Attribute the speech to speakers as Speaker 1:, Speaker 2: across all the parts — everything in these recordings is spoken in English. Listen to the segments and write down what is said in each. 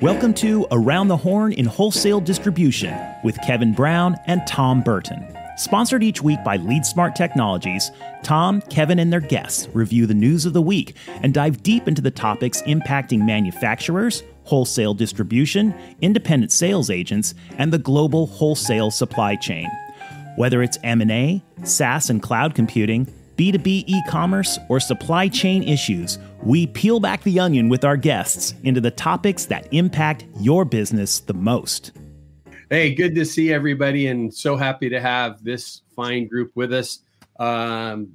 Speaker 1: Welcome to Around the Horn in Wholesale Distribution with Kevin Brown and Tom Burton. Sponsored each week by LeadSmart Technologies, Tom, Kevin, and their guests review the news of the week and dive deep into the topics impacting manufacturers, wholesale distribution, independent sales agents, and the global wholesale supply chain. Whether it's M&A, SaaS and cloud computing, B2B e-commerce, or supply chain issues, we peel back the onion with our guests into the topics that impact your business the most.
Speaker 2: Hey, good to see everybody, and so happy to have this fine group with us. I'm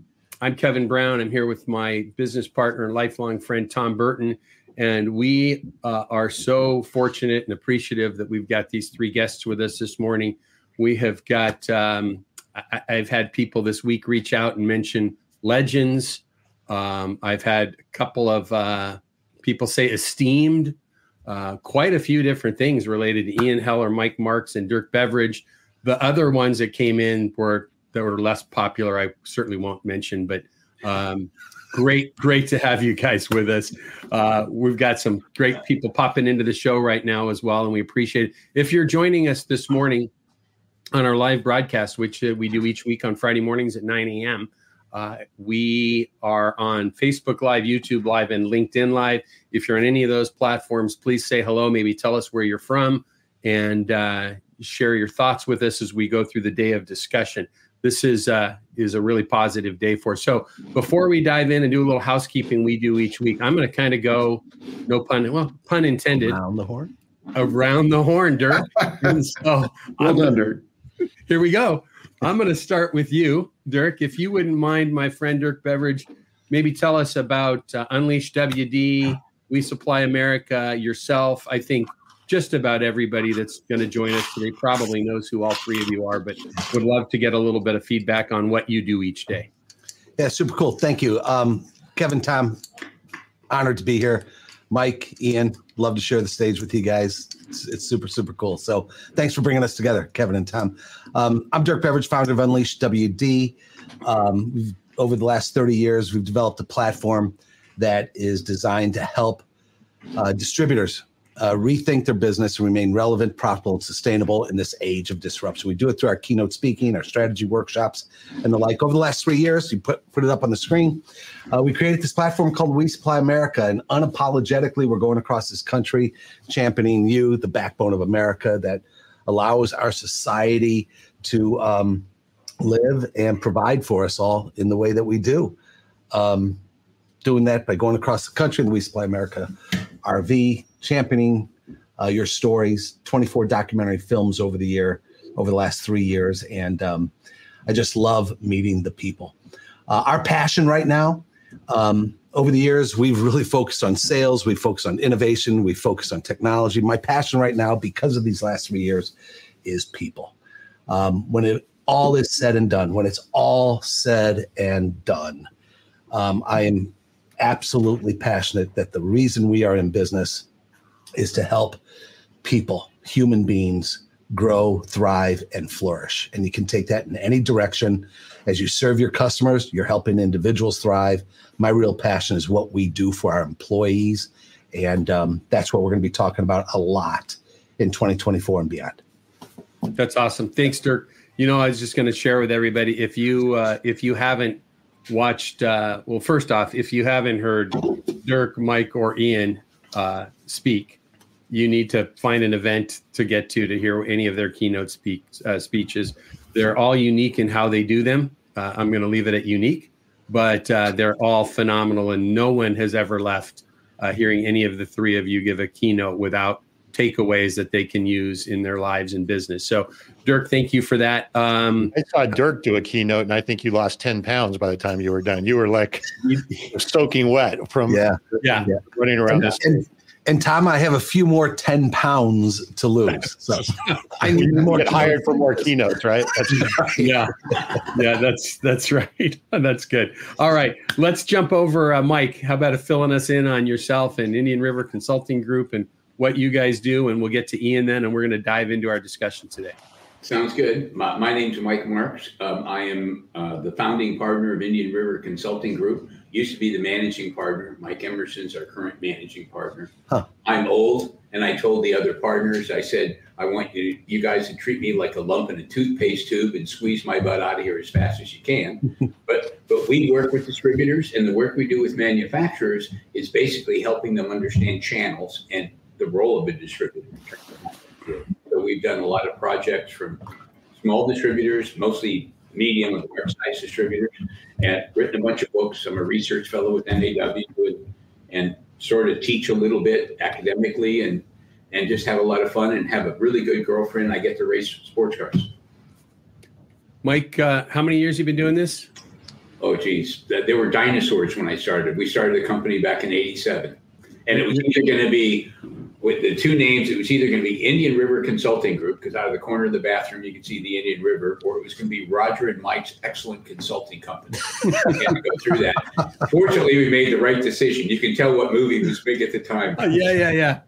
Speaker 2: Kevin Brown. I'm here with my business partner and lifelong friend, Tom Burton, and we are so fortunate and appreciative that we've got these three guests with us this morning. We have got... I've had people this week reach out and mention legends. I've had a couple of people say esteemed, quite a few different things related to Ian Heller, Mike Marks, and Dirk Beveridge. The other ones that came in that were less popular, I certainly won't mention, but great to have you guys with us. We've got some great people popping into the show right now as well, and we appreciate it. If you're joining us this morning on our live broadcast, which we do each week on Friday mornings at 9 a.m., we are on Facebook Live, YouTube Live, and LinkedIn Live. If you're on any of those platforms, please say hello, maybe tell us where you're from, and share your thoughts with us as we go through the day of discussion. This is a really positive day for us. So before we dive in and do a little housekeeping we do each week, I'm going to kind of go, pun intended.
Speaker 3: Around the horn?
Speaker 2: Around the horn, Dirk. And so well done, Dirk. Here we go. I'm going to start with you, Dirk. If you wouldn't mind, my friend Dirk Beveridge, maybe tell us about UnleashWD, We Supply America, yourself. I think just about everybody that's going to join us today probably knows who all three of you are, but would love to get a little bit of feedback on what you do each day.
Speaker 3: Yeah, super cool. Thank you. Kevin, Tom, honored to be here. Mike, Ian, love to share the stage with you guys. It's super, super cool. So thanks for bringing us together, Kevin and Tom. I'm Dirk Beveridge, founder of UnleashWD. Over the last 30 years, we've developed a platform that is designed to help distributors rethink their business and remain relevant, profitable, and sustainable in this age of disruption. We do it through our keynote speaking, our strategy workshops, and the like. Over the last 3 years, you put it up on the screen. We created this platform called We Supply America, and unapologetically, we're going across this country championing you, the backbone of America, that allows our society to live and provide for us all in the way that we do. Doing that by going across the country in the We Supply America RV, championing your stories, 24 documentary films over the last 3 years. And I just love meeting the people. Our passion right now, over the years, we've really focused on sales. We've focused on innovation. We've focused on technology. My passion right now, because of these last 3 years, is people. When it all is said and done, I am absolutely passionate that the reason we are in business is to help people, human beings, grow, thrive, and flourish. And you can take that in any direction. As you serve your customers, you're helping individuals thrive. My real passion is what we do for our employees. And that's what we're going to be talking about a lot in 2024 and beyond.
Speaker 2: That's awesome. Thanks, Dirk. I was just going to share with everybody, if you haven't watched, first off, if you haven't heard Dirk, Mike, or Ian speak, you need to find an event to get to hear any of their keynote speeches. They're all unique in how they do them. I'm going to leave it at unique, but they're all phenomenal, and no one has ever left hearing any of the three of you give a keynote without takeaways that they can use in their lives and business. So, Dirk, thank you for that.
Speaker 4: I saw Dirk do a keynote, and I think you lost 10 pounds by the time you were done. You were like soaking wet from running around this.
Speaker 3: And Tom, I have a few more 10 pounds to lose. So
Speaker 4: I need more. Get hired for more keynotes, right?
Speaker 2: That's right. Yeah, that's right. That's good. All right, let's jump over. Mike, how about filling us in on yourself and Indian River Consulting Group and what you guys do, and we'll get to Ian then, and we're going to dive into our discussion today.
Speaker 5: Sounds good. My name's Mike Marks. I am the founding partner of Indian River Consulting Group. Used to be the managing partner. Mike Emerson's our current managing partner. I'm old, And I told the other partners, I said, I want you guys to treat me like a lump in a toothpaste tube and squeeze my butt out of here as fast as you can. But we work with distributors, and the work we do with manufacturers is basically helping them understand channels and the role of a distributor. So we've done a lot of projects from small distributors, mostly medium and large size distributors, and written a bunch of books. I'm a research fellow with NAW and sort of teach a little bit academically and just have a lot of fun and have a really good girlfriend. I get to race sports cars.
Speaker 2: Mike, how many years have you been doing this?
Speaker 5: Oh, geez. There were dinosaurs when I started. We started the company back in '87. And it was either going to be, with the two names, it was either going to be Indian River Consulting Group, because out of the corner of the bathroom you could see the Indian River, or it was going to be Roger and Mike's Excellent Consulting Company. We had to go through that. Fortunately, we made the right decision. You can tell what movie was big at the time.
Speaker 2: Yeah.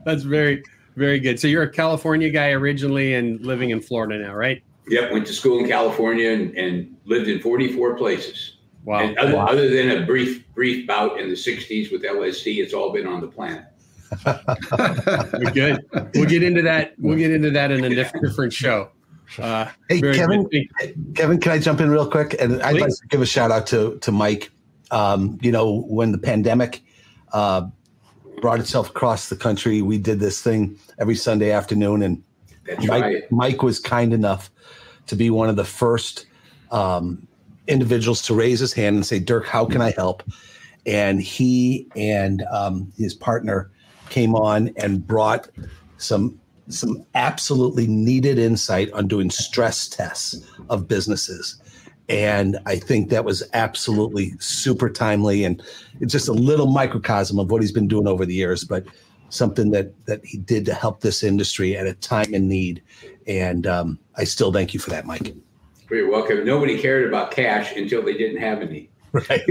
Speaker 2: That's very, very good. So you're a California guy originally and living in Florida now, right?
Speaker 5: Yep. Went to school in California and lived in 44 places.
Speaker 2: Wow.
Speaker 5: And other than a brief bout in the 60s with LSD, it's all been on the planet.
Speaker 2: We're good. We'll get into that. We'll get into that in a different show.
Speaker 3: Hey, Kevin, can I jump in real quick? And I'd like to give a shout out to Mike. When the pandemic brought itself across the country, we did this thing every Sunday afternoon. And Mike was kind enough to be one of the first individuals to raise his hand and say, Dirk, how can I help? And he and his partner came on and brought some absolutely needed insight on doing stress tests of businesses. And I think that was absolutely super timely. And it's just a little microcosm of what he's been doing over the years, but something that he did to help this industry at a time in need. And I still thank you for that, Mike.
Speaker 5: You're welcome. Nobody cared about cash until they didn't have any.
Speaker 3: Right.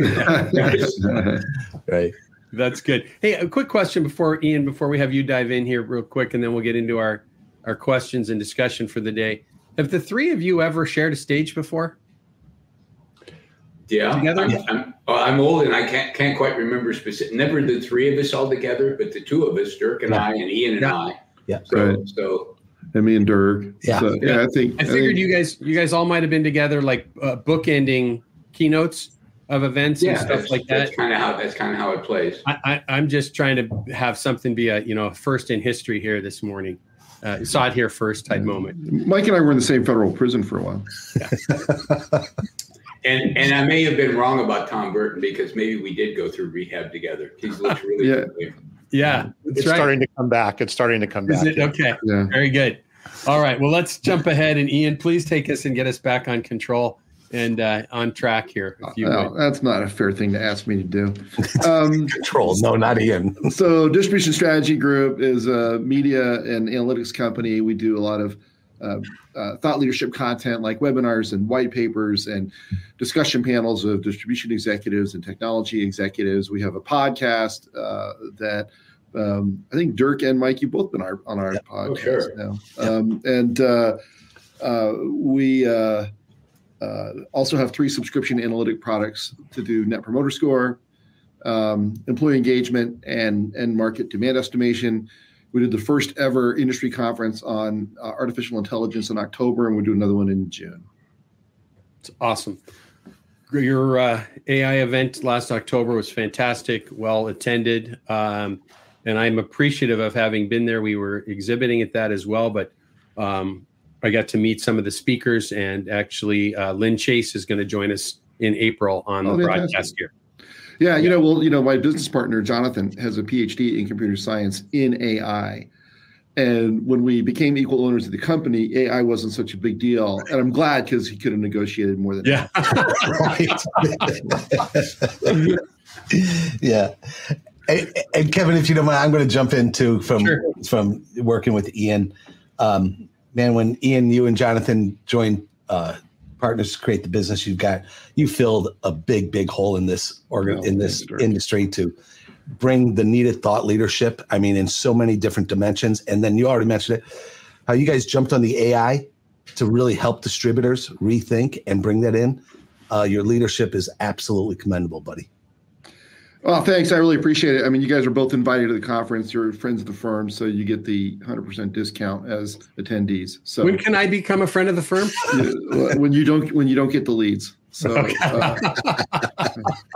Speaker 3: Right.
Speaker 2: That's good. Hey, a quick question before we have you dive in here real quick, and then we'll get into our questions and discussion for the day. Have the three of you ever shared a stage before?
Speaker 5: Yeah.
Speaker 2: Together?
Speaker 5: I'm old and I can't quite remember specific. Never the three of us all together, but the two of us, Dirk and I, and Ian and I.
Speaker 3: Yeah.
Speaker 5: So
Speaker 6: and me and Dirk.
Speaker 3: Yeah.
Speaker 6: So, I
Speaker 2: figured you guys all might have been together, like bookending keynotes of events and stuff like that.
Speaker 5: That's kind of how it plays.
Speaker 2: I'm just trying to have something be a first in history here this morning. Saw it here first type moment.
Speaker 6: Mike and I were in the same federal prison for a while.
Speaker 2: Yeah.
Speaker 5: And I may have been wrong about Tom Burton, because maybe we did go through rehab together. He's looked really good.
Speaker 2: Yeah,
Speaker 4: it's starting to come back. It's starting to come back.
Speaker 2: Is it? Okay. Yeah. Very good. All right. Well, let's jump ahead. And Ian, please take us and get us back on control and on track here. If you would.
Speaker 6: That's not a fair thing to ask me to do.
Speaker 3: Control. No, not Ian.
Speaker 6: So Distribution Strategy Group is a media and analytics company. We do a lot of thought leadership content like webinars and white papers and discussion panels of distribution executives and technology executives. We have a podcast that I think Dirk and Mike, you've both been on our podcast now. We also have 3 subscription analytic products to do Net Promoter Score, employee engagement, and market demand estimation. We did the first ever industry conference on artificial intelligence in October, and we'll do another one in June.
Speaker 2: It's awesome. Your AI event last October was fantastic, well attended, and I'm appreciative of having been there. We were exhibiting at that as well, but I got to meet some of the speakers, and actually Lynn Chase is going to join us in April on the broadcast here.
Speaker 6: Yeah, my business partner, Jonathan, has a PhD in computer science in AI. And when we became equal owners of the company, AI wasn't such a big deal. And I'm glad, because he could have negotiated more than that.
Speaker 3: Right. Yeah. And Kevin, if you don't mind, I'm going to jump in too from working with Ian. Man, when Ian, you and Jonathan joined partners to create the business you filled a big hole in this industry to bring the needed thought leadership. I mean, in so many different dimensions. And then you already mentioned it, how you guys jumped on the AI to really help distributors rethink and bring that in. Your leadership is absolutely commendable, buddy.
Speaker 6: Oh, thanks. I really appreciate it. I mean, you guys are both invited to the conference. You're friends of the firm, so you get the 100% discount as attendees. So
Speaker 2: when can I become a friend of the firm?
Speaker 6: when you don't get the leads. So
Speaker 2: okay.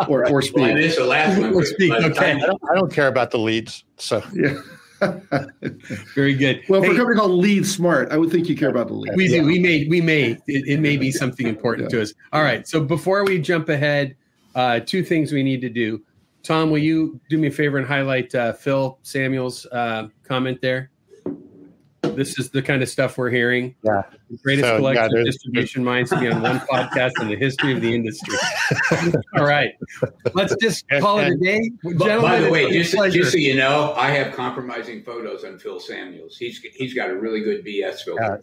Speaker 6: or speak.
Speaker 5: Well, this is the last one.
Speaker 2: Or speak. Okay.
Speaker 4: I don't care about the leads. So
Speaker 6: yeah.
Speaker 2: Very good.
Speaker 6: Well, for a company called LeadSmart, I would think you care about the leads.
Speaker 2: We do. We may. It may be something important to us. All right. So before we jump ahead, two things we need to do. Tom, will you do me a favor and highlight Phil Samuel's comment there? This is the kind of stuff we're hearing.
Speaker 4: Yeah.
Speaker 2: The greatest collection of distribution minds to be on one podcast in the history of the industry. All right. Let's just call it a day.
Speaker 5: Gentlemen, by the way, just so you know, I have compromising photos on Phil Samuels. He's got a really good BS filter.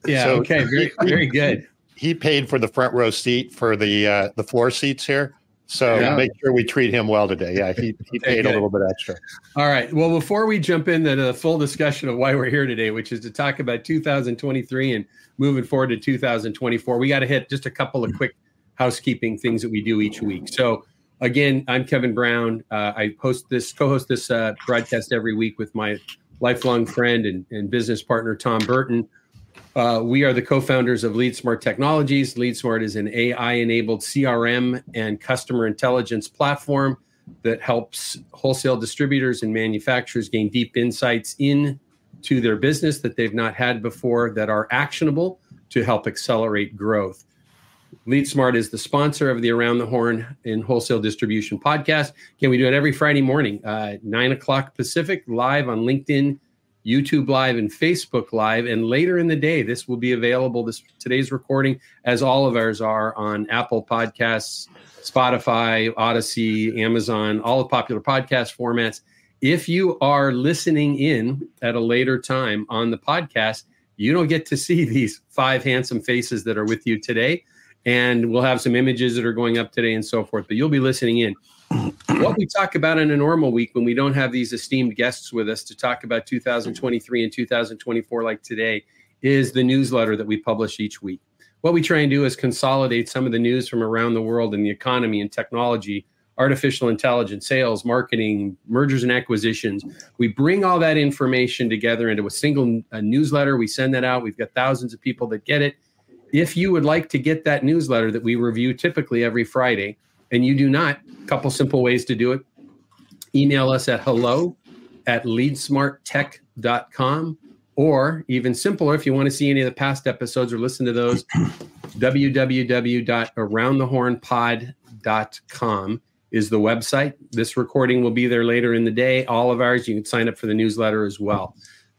Speaker 2: Yeah. So okay. Very good.
Speaker 4: He paid for the front row seat for the floor seats here. So make sure we treat him well today. Yeah, he paid a little bit extra.
Speaker 2: All right. Well, before we jump into the full discussion of why we're here today, which is to talk about 2023 and moving forward to 2024, we got to hit just a couple of quick housekeeping things that we do each week. So again, I'm Kevin Brown. I co-host this broadcast every week with my lifelong friend and business partner, Tom Burton. We are the co-founders of LeadSmart Technologies. LeadSmart is an AI-enabled CRM and customer intelligence platform that helps wholesale distributors and manufacturers gain deep insights into their business that they've not had before that are actionable to help accelerate growth. LeadSmart is the sponsor of the Around the Horn in Wholesale Distribution podcast. Again, we do it every Friday morning, 9 o'clock Pacific, live on LinkedIn, YouTube Live, and Facebook Live. And later in the day, this will be available, today's recording, as all of ours are, on Apple Podcasts, Spotify, Odyssey, Amazon, all the popular podcast formats. If you are listening in at a later time on the podcast, you don't get to see these 5 handsome faces that are with you today. And we'll have some images that are going up today and so forth, but you'll be listening in. What we talk about in a normal week when we don't have these esteemed guests with us to talk about 2023 and 2024 like today is the newsletter that we publish each week. What we try and do is consolidate some of the news from around the world in the economy and technology, artificial intelligence, sales, marketing, mergers and acquisitions. We bring all that information together into a single newsletter. We send that out. We've got thousands of people that get it. If you would like to get that newsletter that we review typically every Friday, and you do not, a couple simple ways to do it. Email us at hello@leadsmarttech.com, or even simpler, if you want to see any of the past episodes or listen to those, www.aroundthehornpod.com is the website. This recording will be there later in the day. All of ours, you can sign up for the newsletter as well.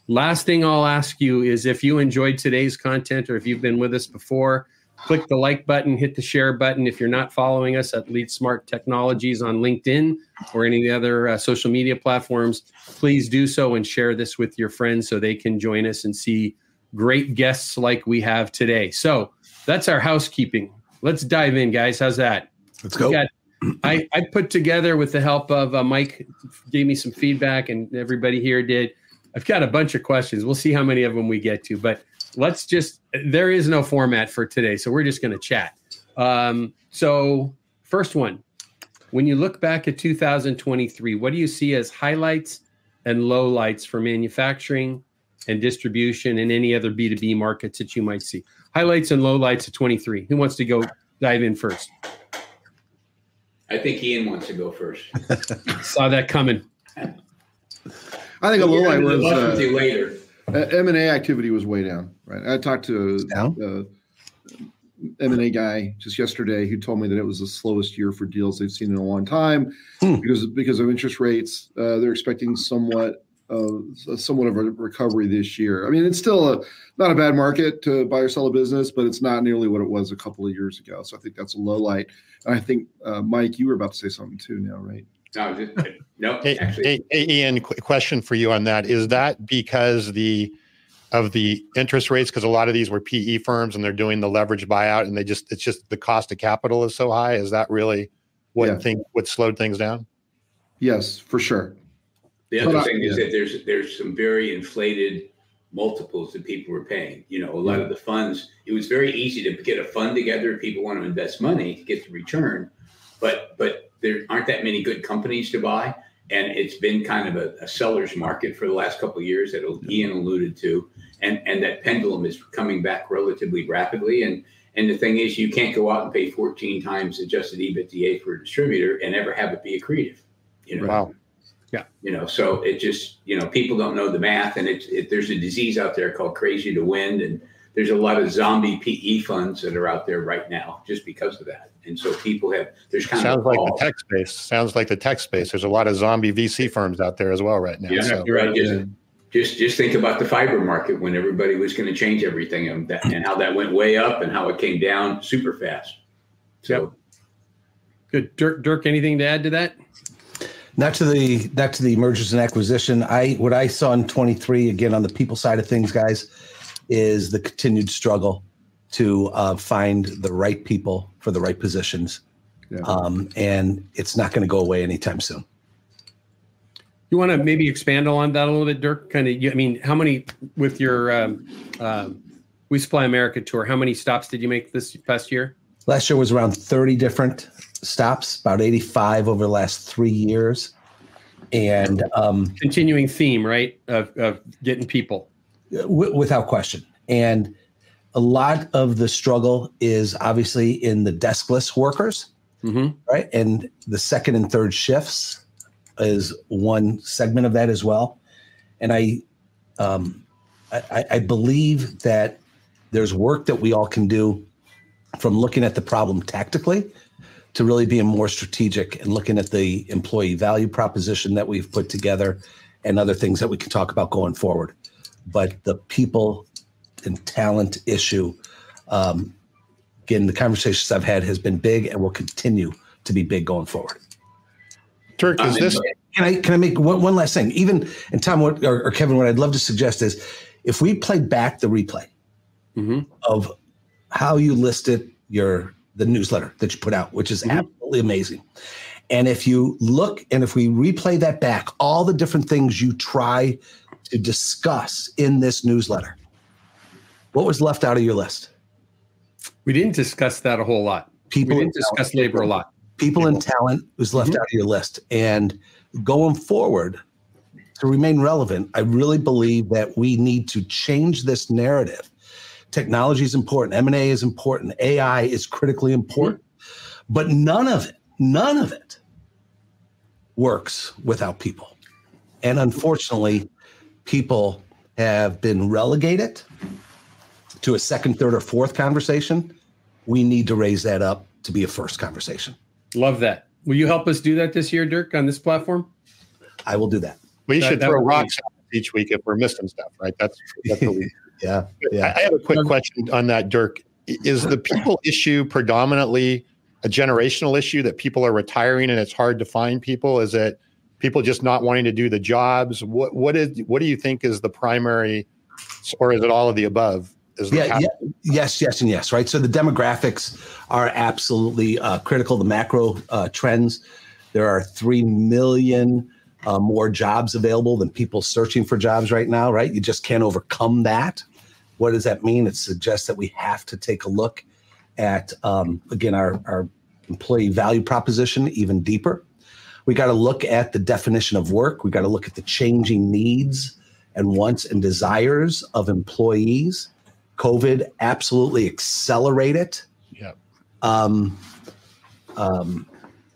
Speaker 2: Last thing I'll ask you is if you enjoyed today's content or if you've been with us before, click the like button, hit the share button. If you're not following us at LeadSmart Technologies on LinkedIn or any of the other social media platforms, please do so and share this with your friends so they can join us and see great guests like we have today. So that's our housekeeping. Let's dive in, guys. How's that?
Speaker 3: Let's go.
Speaker 2: I put together, with the help of Mike, gave me some feedback, and everybody here did. I've got a bunch of questions. We'll see how many of them we get to, but there is no format for today, so we're just going to chat. So first one, when you look back at 2023, what do you see as highlights and lowlights for manufacturing and distribution and any other B2B markets that you might see? Highlights and lowlights of 23. Who wants to go dive in first?
Speaker 5: I think Ian wants to go first.
Speaker 2: Saw that coming.
Speaker 6: I think a lowlight was
Speaker 5: later.
Speaker 6: M&A activity was way down. Right, I talked to M&A guy just yesterday who told me that it was the slowest year for deals they've seen in a long time because of interest rates. They're expecting somewhat of a recovery this year. I mean, it's still not a bad market to buy or sell a business, but it's not nearly what it was a couple of years ago. So I think that's a low light. And I think, Mike, you were about to say something too now, right?
Speaker 5: No.
Speaker 4: Hey, Ian, question for you on that. Is that because of the interest rates? Because a lot of these were PE firms and they're doing the leverage buyout, and it's just the cost of capital is so high. Is that really what slowed things down?
Speaker 6: Yes, for sure.
Speaker 5: The other thing is that there's some very inflated multiples that people were paying. You know, a lot of the funds, it was very easy to get a fund together. People want to invest money to get the return, but there aren't that many good companies to buy. And it's been kind of a seller's market for the last couple of years that Ian alluded to. And that pendulum is coming back relatively rapidly. And the thing is, you can't go out and pay 14 times adjusted EBITDA for a distributor and ever have it be accretive.
Speaker 4: Wow.
Speaker 2: Yeah.
Speaker 5: So it just, people don't know the math, and there's a disease out there called crazy to win. And there's a lot of zombie PE funds that are out there right now just because of that. And so there's kind
Speaker 4: Sounds
Speaker 5: of
Speaker 4: like the tech space. Sounds like the tech space. There's a lot of zombie VC firms out there as well right now.
Speaker 5: Yeah,
Speaker 4: so.
Speaker 5: you're right. Just think about the fiber market when everybody was going to change everything, and how that went way up and how it came down super fast. So
Speaker 2: good. Dirk, anything to add to that?
Speaker 3: Not to the mergers and acquisition. What I saw in 23, again, on the people side of things, guys, is the continued struggle to find the right people for the right positions. Yeah. And it's not going to go away anytime soon.
Speaker 2: You want to maybe expand on that a little bit, Dirk? How many with your We Supply America tour, how many stops did you make this past year?
Speaker 3: Last year was around 30 different stops, about 85 over the last 3 years. And
Speaker 2: continuing theme, right, of getting people.
Speaker 3: Without question. And a lot of the struggle is obviously in the deskless workers, right? And the second and third shifts is one segment of that as well. And I believe that there's work that we all can do, from looking at the problem tactically to really being more strategic and looking at the employee value proposition that we've put together and other things that we can talk about going forward. But the people and talent issue, again, the conversations I've had has been big and will continue to be big going forward.
Speaker 4: Dirk, is this?
Speaker 3: Can I make one last thing? And Tom or Kevin, what I'd love to suggest is if we play back the replay of how you listed the newsletter that you put out, which is absolutely amazing. And if you look and if we replay that back, all the different things you try to discuss in this newsletter, what was left out of your list?
Speaker 2: We didn't discuss that a whole lot. We didn't discuss labor a lot.
Speaker 3: People and talent was left out of your list. And going forward, to remain relevant, I really believe that we need to change this narrative. Technology is important. M&A is important. AI is critically important. But none of it works without people. And unfortunately, people have been relegated to a second, third, or fourth conversation. We need to raise that up to be a first conversation.
Speaker 2: Love that. Will you help us do that this year, Dirk, on this platform?
Speaker 3: I will do that.
Speaker 4: We should throw rocks each week if we're missing stuff, right? That's what we
Speaker 3: Yeah.
Speaker 4: I have a quick question on that, Dirk. Is the people issue predominantly a generational issue that people are retiring and it's hard to find people? Is it people just not wanting to do the jobs? What do you think is the primary, or is it all of the above?
Speaker 3: Yes, and yes, right? So the demographics are absolutely critical. The macro trends, there are 3 million more jobs available than people searching for jobs right now, right? You just can't overcome that. What does that mean? It suggests that we have to take a look at, again, our employee value proposition even deeper. We got to look at the definition of work. We got to look at the changing needs and wants and desires of employees. COVID absolutely accelerated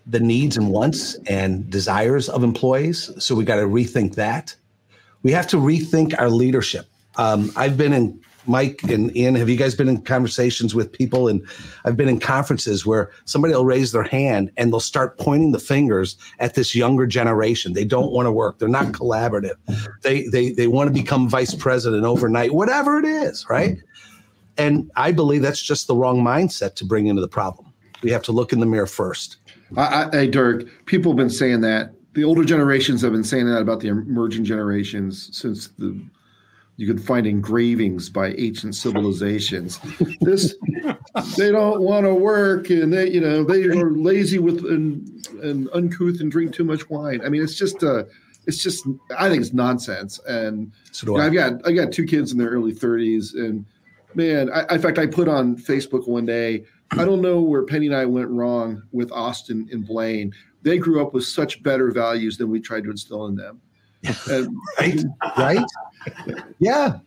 Speaker 3: the needs and wants and desires of employees. So we got to rethink that. We have to rethink our leadership. I've been in, Mike and Ian, have you guys been in conversations with people? And I've been in conferences where somebody will raise their hand and they'll start pointing the fingers at this younger generation. They don't want to work. They're not collaborative. They want to become vice president overnight, whatever it is, right? And I believe that's just the wrong mindset to bring into the problem. We have to look in the mirror first.
Speaker 6: Hey, Dirk, people have been saying that. The older generations have been saying that about the emerging generations since you could find engravings by ancient civilizations. They don't want to work, and they are lazy and uncouth and drink too much wine. I mean, it's just I think it's nonsense. And
Speaker 3: So
Speaker 6: I got 2 kids in their early 30s, and man, in fact, I put on Facebook one day, I don't know where Penny and I went wrong with Austin and Blaine. they grew up with such better values than we tried to instill in them. And,
Speaker 3: right? Yeah.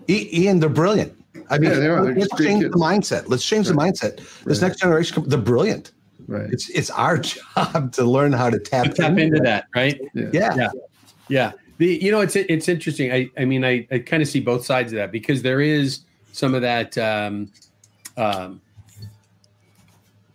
Speaker 3: Ian, they're brilliant. I mean,
Speaker 6: they are.
Speaker 3: let's change the mindset. Let's change the mindset. This next generation, they're brilliant.
Speaker 6: Right.
Speaker 3: It's our job to learn how to tap
Speaker 2: into that, right?
Speaker 3: Yeah.
Speaker 2: It's interesting. I mean, I kind of see both sides of that, because there is some of that.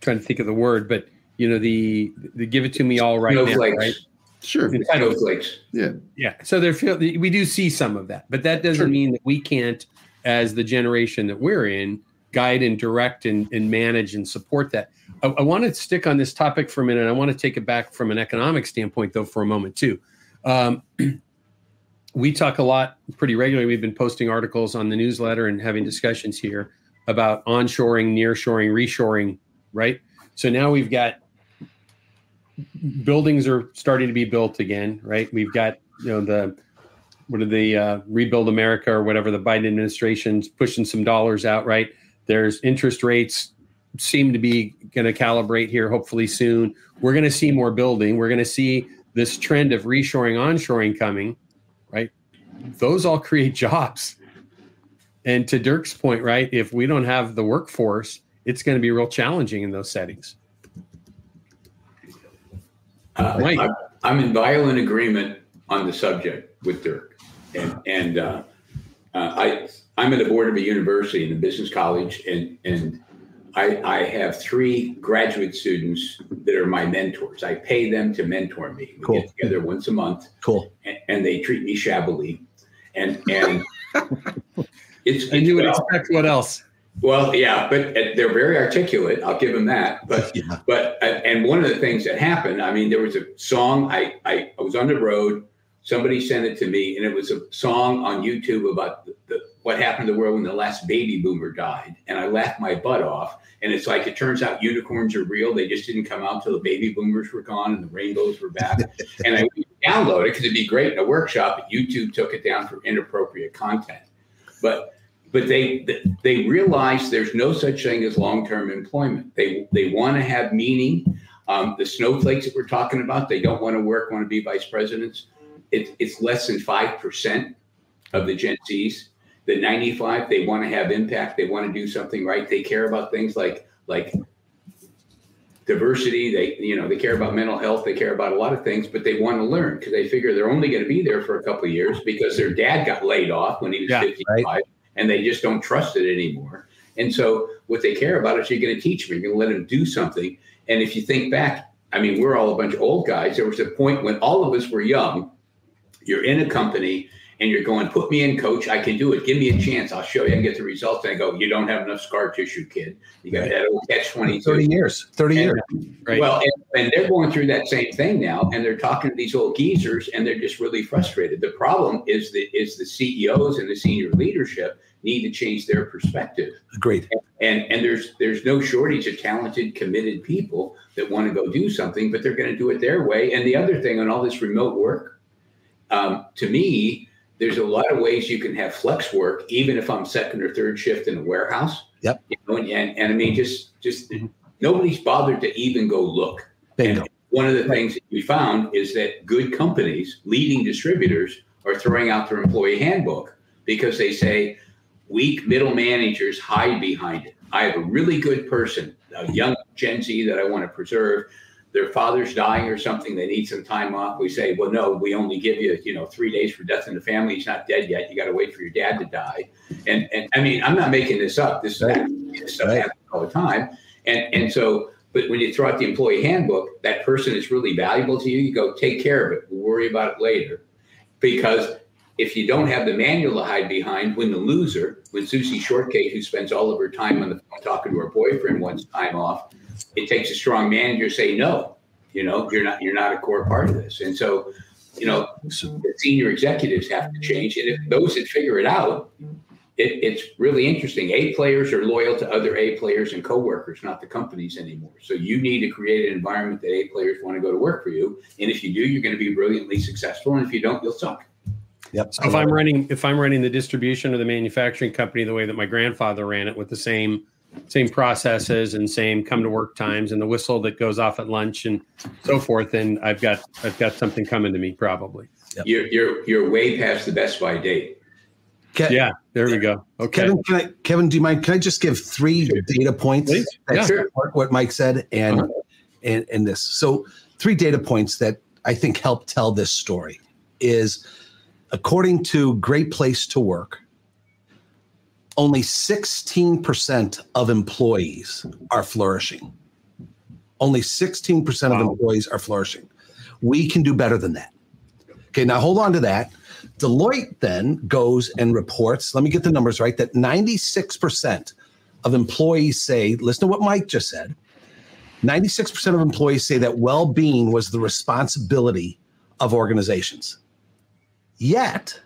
Speaker 2: Trying to think of the word, but the give it to me all right now, right?
Speaker 6: Sure.
Speaker 5: Snowflakes.
Speaker 2: Yeah. So we do see some of that, but that doesn't mean that we can't, as the generation that we're in, guide and direct and manage and support that. I want to stick on this topic for a minute. I want to take it back from an economic standpoint, though, for a moment, too. We talk a lot pretty regularly. We've been posting articles on the newsletter and having discussions here about onshoring, nearshoring, reshoring, right? So now we've got buildings are starting to be built again, right? We've got, Rebuild America or whatever, the Biden administration's pushing some dollars out, right? There's interest rates seem to be going to calibrate here hopefully soon. We're going to see more building. We're going to see this trend of reshoring, onshoring coming, right? Those all create jobs. And to Dirk's point, right, if we don't have the workforce, it's going to be real challenging in those settings.
Speaker 5: I'm in violent agreement on the subject with Dirk, and I'm at the board of a university in a business college, and I have 3 graduate students that are my mentors. I pay them to mentor me. We get together once a month.
Speaker 3: Cool.
Speaker 5: And they treat me shabbily, and it's.
Speaker 2: And you would expect what else?
Speaker 5: Well, yeah, but they're very articulate. I'll give them that. But and one of the things that happened, I mean, there was a song. I was on the road. Somebody sent it to me, and it was a song on YouTube about what happened to the world when the last baby boomer died. And I laughed my butt off. And it's like, it turns out unicorns are real. They just didn't come out till the baby boomers were gone and the rainbows were back. And I downloaded it because it'd be great in a workshop. But YouTube took it down for inappropriate content. But they realize there's no such thing as long-term employment. They want to have meaning. The snowflakes that we're talking about, they don't want to work, want to be vice presidents. It's less than 5% of the Gen Zs. The 95, they want to have impact. They want to do something right. They care about things like diversity. They care about mental health. They care about a lot of things, but they want to learn because they figure they're only going to be there for a couple of years because their dad got laid off when he was 55. Right. And they just don't trust it anymore. And so what they care about is you're going to teach them. You're going to let them do something. And if you think back, I mean, we're all a bunch of old guys. There was a point when all of us were young. You're in a company and you're going, put me in, coach. I can do it. Give me a chance. I'll show you. I can get the results. And I go, you don't have enough scar tissue, kid. You got that old catch-22.
Speaker 3: 30 years.
Speaker 2: Right.
Speaker 5: Well, and they're going through that same thing now. And they're talking to these old geezers and they're just really frustrated. The problem is the CEOs and the senior leadership need to change their perspective.
Speaker 3: Agreed.
Speaker 5: And there's no shortage of talented, committed people that want to go do something, but they're going to do it their way. And the other thing on all this remote work, to me, there's a lot of ways you can have flex work, even if I'm second or third shift in a warehouse.
Speaker 3: Yep.
Speaker 5: And I mean, just nobody's bothered to even go look.
Speaker 3: Bingo.
Speaker 5: And one of the things that we found is that good companies, leading distributors, are throwing out their employee handbook because they say weak middle managers hide behind it. I have a really good person, a young Gen Z that I want to preserve. Their father's dying or something. They need some time off. We say, well, no, we only give you, 3 days for death in the family. He's not dead yet. You got to wait for your dad to die. And I mean, I'm not making this up. This stuff happens all the time. And so, but when you throw out the employee handbook, that person is really valuable to you. You go, take care of it. We'll worry about it later. Because if you don't have the manual to hide behind, when Susie Shortcake, who spends all of her time on the phone talking to her boyfriend, wants time off, it takes a strong manager to say, no, you're not a core part of this. And so, the senior executives have to change. And if those that figure it out, it's really interesting. A players are loyal to other A players and coworkers, not the companies anymore. So you need to create an environment that A players want to go to work for you. And if you do, you're going to be brilliantly successful. And if you don't, you'll suck.
Speaker 3: Yep.
Speaker 2: So if I'm running the distribution or the manufacturing company the way that my grandfather ran it, with the same same processes and same come to work times and the whistle that goes off at lunch and so forth. And I've got something coming to me probably.
Speaker 5: Yep. You're way past the Best Buy date.
Speaker 2: Yeah, there we go. Okay,
Speaker 3: Kevin, do you mind? Can I just give 3 data points that support what Mike said and this? So 3 data points that I think help tell this story is, according to Great Place to Work, only 16% of employees are flourishing. Only 16% of employees are flourishing. We can do better than that. Okay, now hold on to that. Deloitte then goes and reports, let me get the numbers right, that 96% of employees say, listen to what Mike just said, 96% of employees say that well-being was the responsibility of organizations. Yet,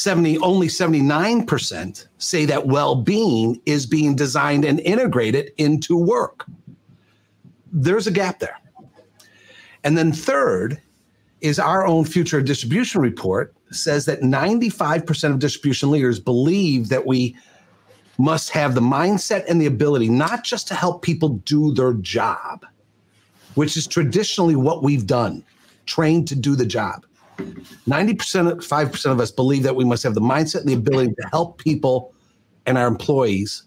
Speaker 3: only 79% say that well-being is being designed and integrated into work. There's a gap there. And then third is our own Future of Distribution report says that 95% of distribution leaders believe that we must have the mindset and the ability not just to help people do their job, which is traditionally what we've done, trained to do the job. 5% of us believe that we must have the mindset and the ability to help people and our employees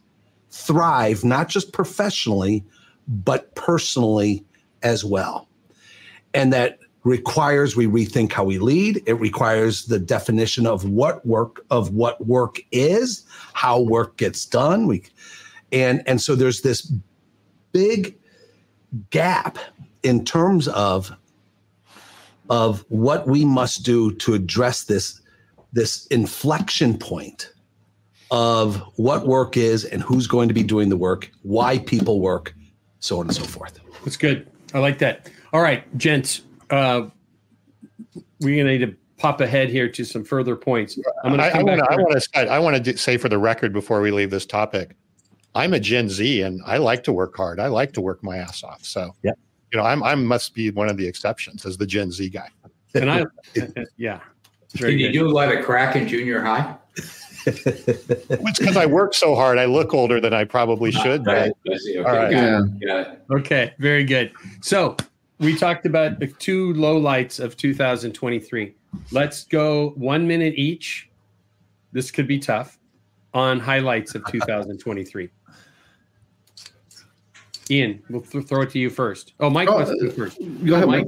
Speaker 3: thrive, not just professionally, but personally as well. And that requires we rethink how we lead. It requires the definition of what work is, how work gets done. And so there's this big gap in terms of what we must do to address this inflection point of what work is and who's going to be doing the work, why people work, so on and so forth.
Speaker 2: That's good. I like that. All right, gents. We're going to need to pop ahead here to some further points.
Speaker 4: I want to say for the record before we leave this topic, I'm a Gen Z and I like to work hard. I like to work my ass off. So, I must be one of the exceptions as the Gen Z guy.
Speaker 2: And
Speaker 5: Did you do a lot of crack in junior high?
Speaker 4: It's because I work so hard. I look older than I probably should.
Speaker 5: Right.
Speaker 4: Okay.
Speaker 5: All right.
Speaker 2: Yeah. Okay. Very good. So we talked about the 2 lowlights of 2023. Let's go 1 minute each. This could be tough on highlights of 2023. Ian, we'll throw it to you first. Oh, Mike wants to go first.
Speaker 6: Go ahead, Mike.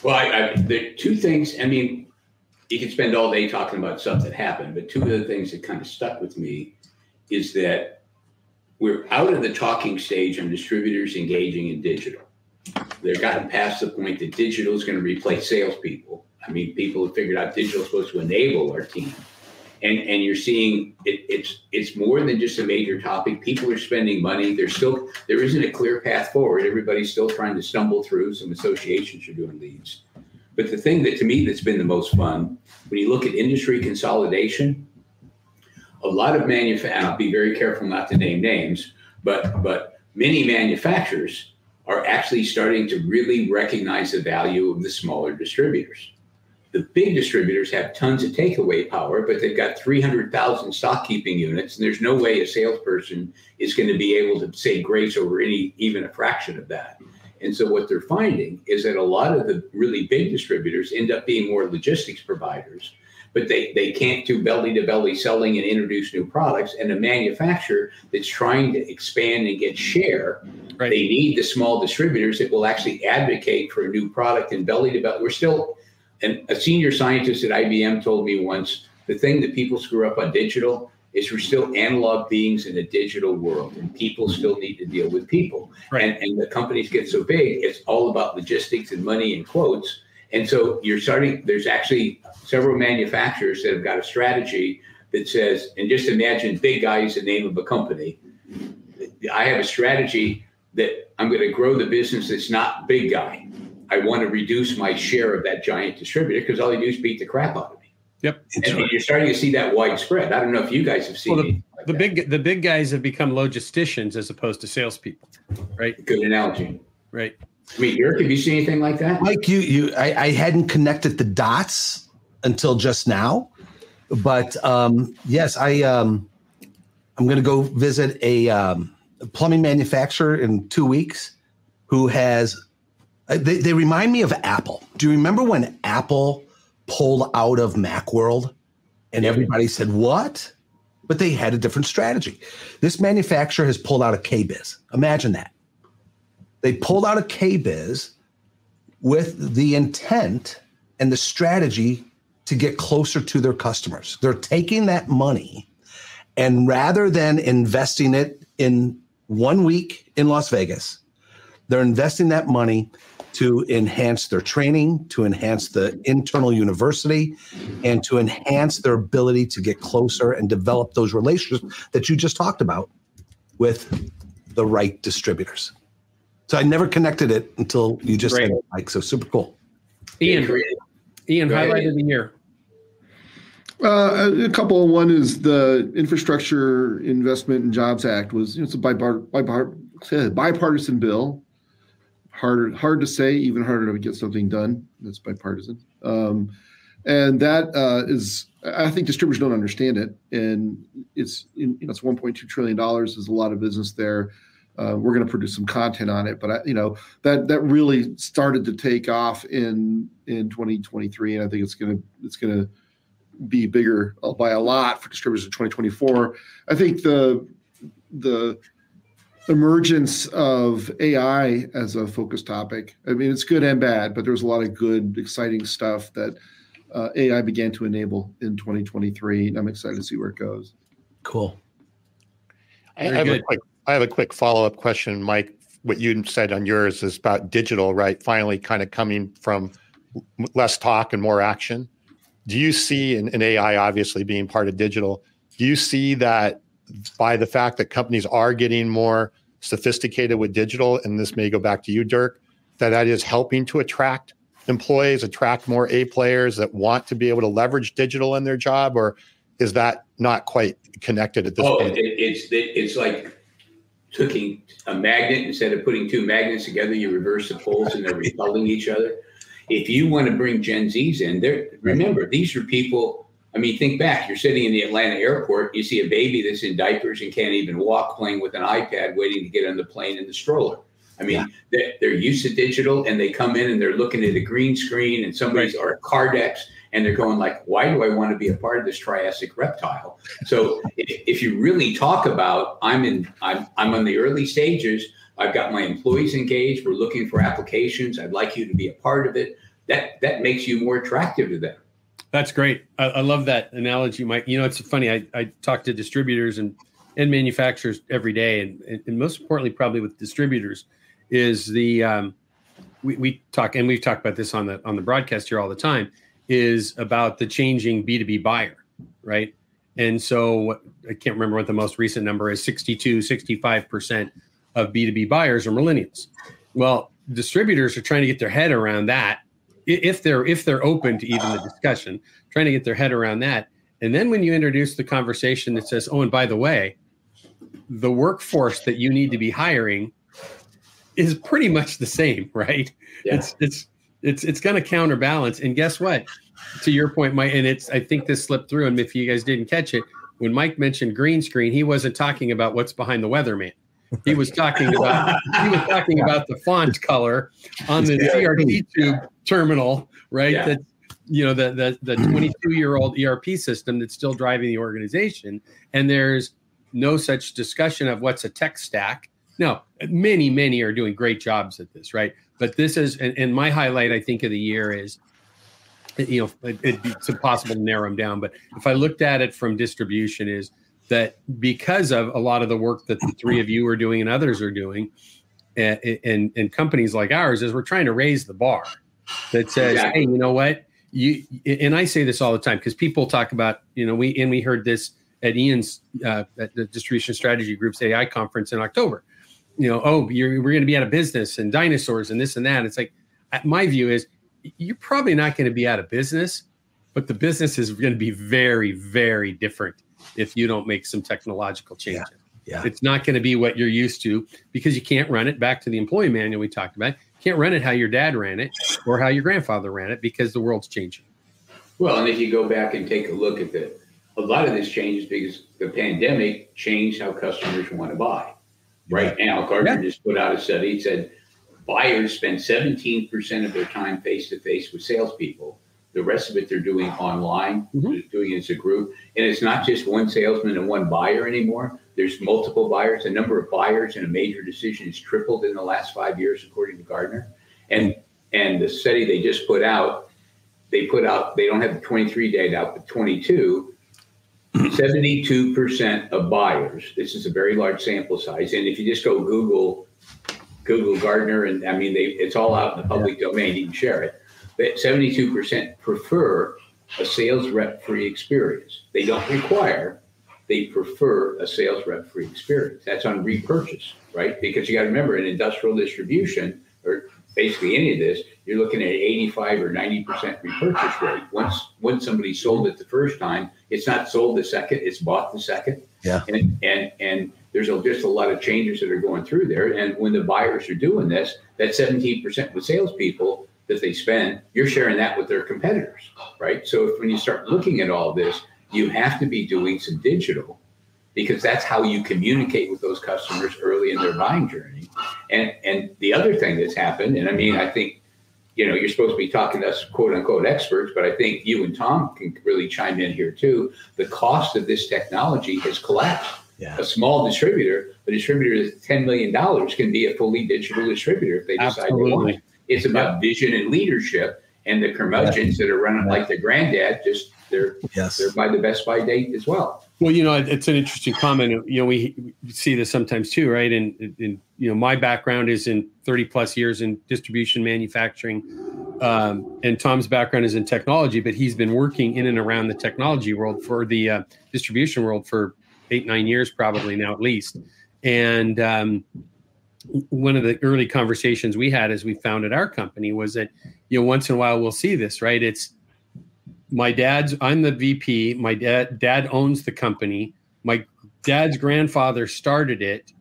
Speaker 5: Well, there are 2 things. I mean, you could spend all day talking about stuff that happened, but 2 of the things that kind of stuck with me is that we're out of the talking stage on distributors engaging in digital. They've gotten past the point that digital is going to replace salespeople. I mean, people have figured out digital is supposed to enable our team. And you're seeing it's more than just a major topic. People are spending money. There isn't a clear path forward. Everybody's still trying to stumble through. Some associations are doing leads. But the thing that to me that's been the most fun, when you look at industry consolidation, a lot of and I'll be very careful not to name names, but many manufacturers are actually starting to really recognize the value of the smaller distributors. The big distributors have tons of takeaway power, but they've got 300,000 stock keeping units, and there's no way a salesperson is going to be able to say grace over even a fraction of that. And so what they're finding is that a lot of the really big distributors end up being more logistics providers, but they can't do belly-to-belly selling and introduce new products. And a manufacturer that's trying to expand and get share, right, they need the small distributors that will actually advocate for a new product and belly-to-belly. We're still, and a senior scientist at IBM told me once, the thing that people screw up on digital is we're still analog beings in a digital world, and people still need to deal with people. Right. And the companies get so big, it's all about logistics and money and quotes. And so there's actually several manufacturers that have got a strategy that says, and just imagine Big Guy is the name of a company. I have a strategy that I'm going to grow the business that's not Big Guy. I want to reduce my share of that giant distributor because all they do is beat the crap out of me.
Speaker 2: Yep.
Speaker 5: And you're starting to see that widespread. I don't know if you guys have seen
Speaker 2: the big guys have become logisticians as opposed to salespeople, right?
Speaker 5: Good analogy.
Speaker 2: Right.
Speaker 5: I mean, Dirk, have you seen anything like that?
Speaker 3: Mike, I hadn't connected the dots until just now, but yes, I'm going to go visit a plumbing manufacturer in 2 weeks who has, they remind me of Apple. Do you remember when Apple pulled out of Macworld and everybody said, what? But they had a different strategy. This manufacturer has pulled out of KBiz. Imagine that. They pulled out of KBiz with the intent and the strategy to get closer to their customers. They're taking that money, and rather than investing it in 1 week in Las Vegas, they're investing that money to enhance their training, to enhance the internal university, and to enhance their ability to get closer and develop those relationships that you just talked about with the right distributors. So I never connected it until you just said it, Mike. So super cool.
Speaker 2: Ian, highlight of the year.
Speaker 6: A couple. One is the Infrastructure Investment and Jobs Act was, it's a bipartisan bill. Hard to say, even harder to get something done. That's bipartisan. And that is, I think distributors don't understand it. And it's $1.2 trillion. There's a lot of business there. We're going to produce some content on it, but that really started to take off in 2023, and I think it's going to be bigger by a lot for distributors in 2024. I think the emergence of AI as a focus topic, I mean, it's good and bad, but there's a lot of good, exciting stuff that AI began to enable in 2023, and I'm excited to see where it goes.
Speaker 3: Cool.
Speaker 4: I have a quick follow-up question, Mike. What you said on yours is about digital, right? Finally kind of coming from less talk and more action. Do you see, and AI obviously being part of digital, do you see that by the fact that companies are getting more sophisticated with digital, and this may go back to you, Dirk, that is helping to attract employees, attract more A players that want to be able to leverage digital in their job, or is that not quite connected at this point?
Speaker 5: It's like taking a magnet, instead of putting two magnets together, you reverse the poles and they're repelling each other. If you want to bring Gen Zs in there, remember, these are people, I mean, think back, you're sitting in the Atlanta airport, you see a baby that's in diapers and can't even walk, playing with an iPad, waiting to get on the plane in the stroller. I mean, they're used to digital, and they come in and they're looking at a green screen and somebody's or a Cardex, and they're going like, why do I want to be a part of this Triassic reptile? So if you really talk about, I'm on the early stages, I've got my employees engaged, we're looking for applications, I'd like you to be a part of it, that makes you more attractive to them.
Speaker 2: That's great. I love that analogy, Mike. You know, it's funny, I talk to distributors and manufacturers every day, and most importantly, probably with distributors, is the we talk, and we've talked about this on the broadcast here all the time, is about the changing B2B buyer, right? And so I can't remember what the most recent number is, 65% of B2B buyers are millennials. Well, distributors are trying to get their head around that, if they're open to even the discussion, trying to get their head around that. And then when you introduce the conversation that says, oh, and by the way, the workforce that you need to be hiring is pretty much the same, right? Yeah. It's going to counterbalance. And guess what? To your point, Mike, and I think this slipped through, and if you guys didn't catch it, when Mike mentioned green screen, he wasn't talking about what's behind the weatherman. He was talking about the font color on the CRT tube terminal, right? Yeah. That, you know, the 22-year-old ERP system that's still driving the organization, and there's no such discussion of what's a tech stack. No, many are doing great jobs at this, right? But this is, and my highlight, I think, of the year is, you know, it's impossible to narrow them down, but if I looked at it from distribution, is that because of a lot of the work that the three of you are doing and others are doing, and companies like ours, is we're trying to raise the bar that says, hey, you know what? And I say this all the time because people talk about, you know, we heard this at Ian's at the Distribution Strategy Group's AI conference in October. You know, oh, we're going to be out of business and dinosaurs and this and that. It's like, my view is, you're probably not going to be out of business, but the business is going to be very, very different if you don't make some technological changes. Yeah. It's not going to be what you're used to, because you can't run it, back to the employee manual we talked about. You can't run it how your dad ran it or how your grandfather ran it, because the world's changing.
Speaker 5: Well, and if you go back and take a look at the a lot of this changes because the pandemic changed how customers want to buy. Right now, Gartner just put out a study. It said buyers spend 17% of their time face-to-face with salespeople. The rest of it they're doing online, they're doing it as a group. And it's not just one salesman and one buyer anymore. There's multiple buyers. The number of buyers in a major decision has tripled in the last 5 years, according to Gartner. And the study they just put out, they don't have the 23 data out, but 22, 72% of buyers, this is a very large sample size. And if you just go Google Gartner, and I mean, it's all out in the public domain, you can share it. But 72% prefer a sales rep-free experience. They don't require, they prefer a sales rep-free experience. That's on repurchase, right? Because you got to remember, in industrial distribution, or basically any of this, you're looking at 85 or 90% repurchase rate. Once somebody sold it the first time, it's not sold the second, it's bought the second.
Speaker 3: Yeah.
Speaker 5: And there's just a lot of changes that are going through there. And when the buyers are doing this, that 17% with salespeople that they spend, you're sharing that with their competitors, right? So when you start looking at all this, you have to be doing some digital, because that's how you communicate with those customers early in their buying journey. And the other thing that's happened, and I mean, I think, you're supposed to be talking to us, quote unquote, experts, but I think you and Tom can really chime in here too. The cost of this technology has collapsed. Yeah. A small distributor, a distributor that's $10 million can be a fully digital distributor if they decide to want it. It's about vision and leadership, and the curmudgeons that are running like the granddad, they're by the Best Buy date as well.
Speaker 2: Well, it's an interesting comment. We see this sometimes too, right? And my background is in 30 plus years in distribution manufacturing, and Tom's background is in technology, but he's been working in and around the technology world for the distribution world for 8-9 years, probably now at least. And one of the early conversations we had as we founded our company was that, once in a while we'll see this, right? It's I'm the VP. My dad owns the company. My dad's grandfather started it,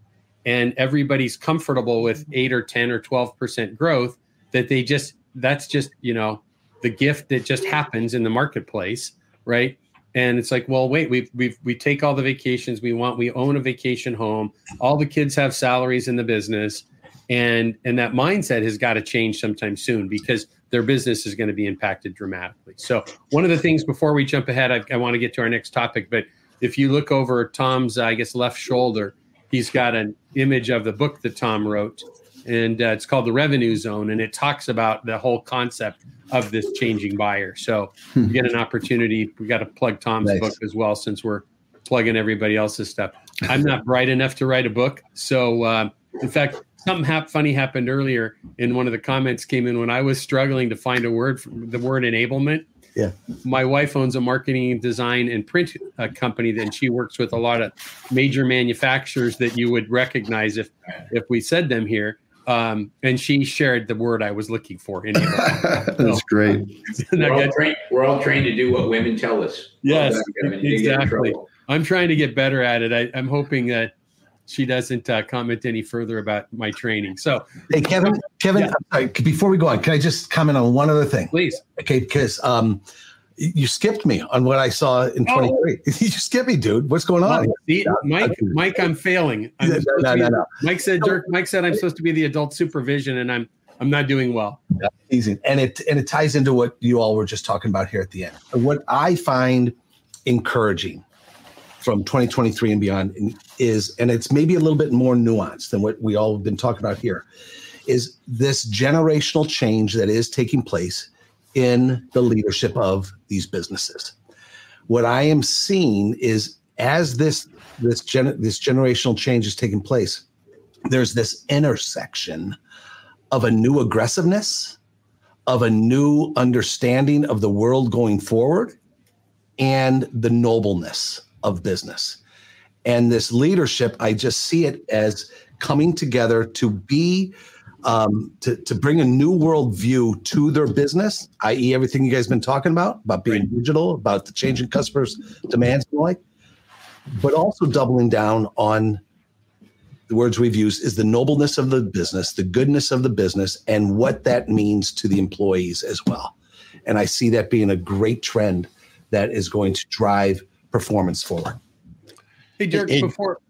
Speaker 2: and everybody's comfortable with 8 or 10 or 12% growth. That's just the gift that just happens in the marketplace, right? And it's like, well, wait, we take all the vacations we want. We own a vacation home. All the kids have salaries in the business, and that mindset has got to change sometime soon, because their business is going to be impacted dramatically. So one of the things before we jump ahead, I want to get to our next topic, but if you look over Tom's, left shoulder, he's got an image of the book that Tom wrote, and it's called The Revenue Zone, and it talks about the whole concept of this changing buyer. So you get an opportunity. We got to plug Tom's book as well, since we're plugging everybody else's stuff. I'm not bright enough to write a book. So in fact, something funny happened earlier, and one of the comments came in when I was struggling to find a word for the word enablement. Yeah. My wife owns a marketing, design, and print company, and she works with a lot of major manufacturers that you would recognize if we said them here. And she shared the word I was looking for.
Speaker 6: That's great.
Speaker 5: We're all trained to do what women tell us.
Speaker 2: Yes, exactly. I'm trying to get better at it. I'm hoping that she doesn't comment any further about my training. So,
Speaker 3: hey, Kevin, yeah. I'm sorry, before we go on, can I just comment on one other thing?
Speaker 2: Please.
Speaker 3: Okay, because you skipped me on what I saw in 23. You skipped me, dude. What's going on?
Speaker 2: See, Mike, I'm failing. No. Mike said I'm supposed to be the adult supervision, and I'm not doing well.
Speaker 3: Yeah, easy. And it ties into what you all were just talking about here at the end. What I find encouraging from 2023 and beyond is, and it's maybe a little bit more nuanced than what we all have been talking about here, is this generational change that is taking place in the leadership of these businesses. What I am seeing is, as this generational change is taking place, there's this intersection of a new aggressiveness, of a new understanding of the world going forward, and the nobleness of business. And this leadership, I just see it as coming together to be to bring a new world view to their business, i.e. everything you guys have been talking about being digital, about the changing customers' demands and the like, but also doubling down on the words we've used is the nobleness of the business, the goodness of the business, and what that means to the employees as well. And I see that being a great trend that is going to drive performance forward.
Speaker 2: Hey, Dirk,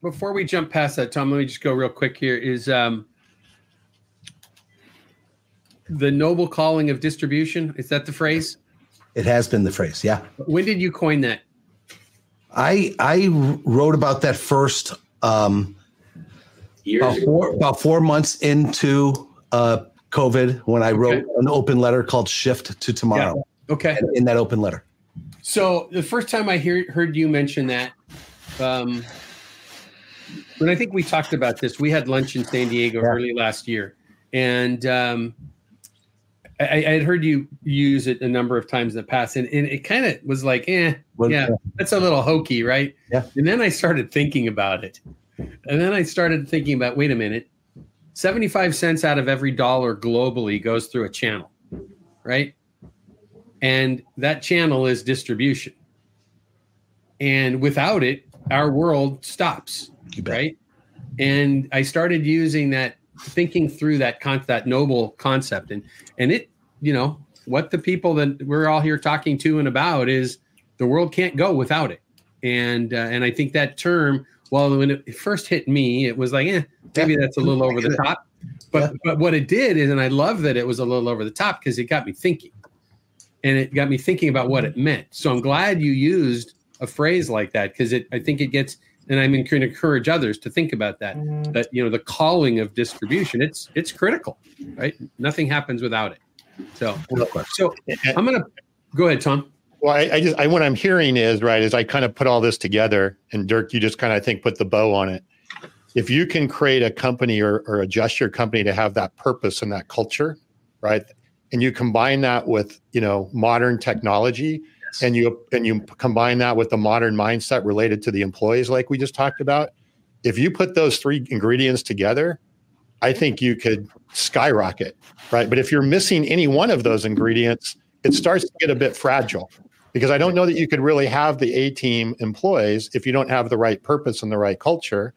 Speaker 2: before we jump past that, Tom, let me just go real quick here. Is the noble calling of distribution, is that the phrase?
Speaker 3: It has been the phrase, yeah.
Speaker 2: When did you coin that?
Speaker 3: I wrote about that first about 4 months into COVID when I wrote an open letter called Shift to Tomorrow.
Speaker 2: Yeah. Okay.
Speaker 3: In that open letter.
Speaker 2: So the first time I heard you mention that, when I think we talked about this, we had lunch in San Diego early last year, and I had heard you use it a number of times in the past, and it kind of was like, that's a little hokey, right?
Speaker 3: Yeah.
Speaker 2: And then I started thinking about it, wait a minute, 75 cents out of every dollar globally goes through a channel, right? And that channel is distribution. And without it, our world stops, right? And I started using that, thinking through that noble concept, and it, what the people that we're all here talking to and about is the world can't go without it. And I think that term, well, when it first hit me, it was like, maybe that's a little over the top. But what it did is, and I love that it was a little over the top because it got me thinking. And it got me thinking about what it meant. So I'm glad you used a phrase like that, because I think it gets, and I'm going to encourage others to think about that, that, the calling of distribution, it's critical, right? Nothing happens without it. So I'm going to go ahead, Tom.
Speaker 4: Well, I what I'm hearing is, right, is I kind of put all this together, and Dirk, you just kind of, I think, put the bow on it. If you can create a company or adjust your company to have that purpose and that culture, right? And you combine that with, modern technology, and you combine that with the modern mindset related to the employees, like we just talked about. If you put those three ingredients together, I think you could skyrocket, right? But if you're missing any one of those ingredients, it starts to get a bit fragile, because I don't know that you could really have the A-team employees if you don't have the right purpose and the right culture.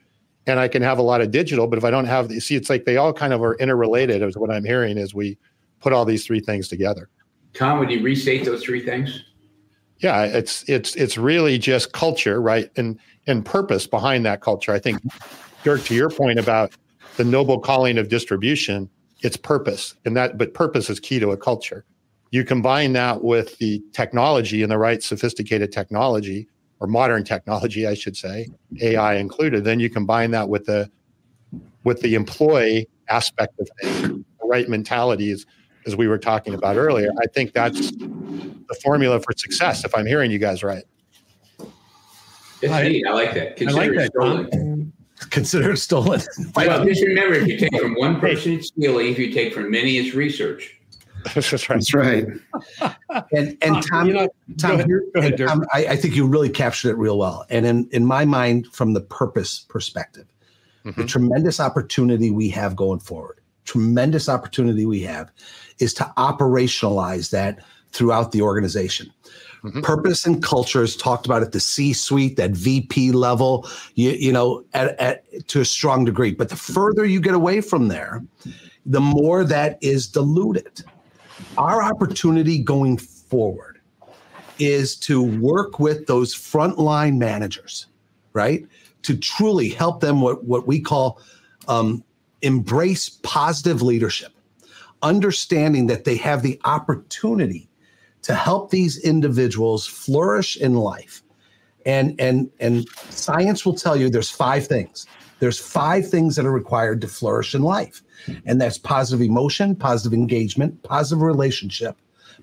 Speaker 4: And I can have a lot of digital, but if I don't have it's like they all kind of are interrelated, is what I'm hearing, is we put all these three things together.
Speaker 5: Tom, would you restate those three things?
Speaker 4: Yeah, it's really just culture, right? And purpose behind that culture. I think, Dirk, to your point about the noble calling of distribution, it's purpose. But purpose is key to a culture. You combine that with the technology and the right sophisticated technology, or modern technology, I should say, AI included, then you combine that with the employee aspect of things, the right mentalities, as we were talking about earlier. I think that's the formula for success, if I'm hearing you guys right.
Speaker 5: It's neat. I like that.
Speaker 3: Consider it stolen.
Speaker 5: Well, just remember, if you take from one person, it's stealing. If you take from many, it's research.
Speaker 4: That's right.
Speaker 3: And Tom,
Speaker 2: go ahead, Dirk.
Speaker 3: I think you really captured it real well. And in my mind, from the purpose perspective, the tremendous opportunity we have going forward, is to operationalize that throughout the organization. Purpose and culture is talked about at the C-suite, that VP level, to a strong degree. But the further you get away from there, the more that is diluted. Our opportunity going forward is to work with those frontline managers, right? To truly help them what we call embrace positive leadership, understanding that they have the opportunity to help these individuals flourish in life. And science will tell you there's 5 things. There's 5 things that are required to flourish in life. And that's positive emotion, positive engagement, positive relationship,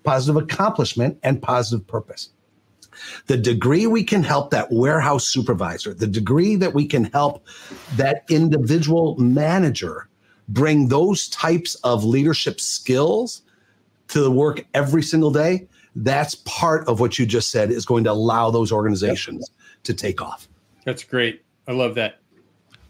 Speaker 3: positive accomplishment, and positive purpose. The degree we can help that warehouse supervisor, the degree that we can help that individual manager bring those types of leadership skills to the work every single day, that's part of what you just said is going to allow those organizations to take off.
Speaker 2: That's great. I love that.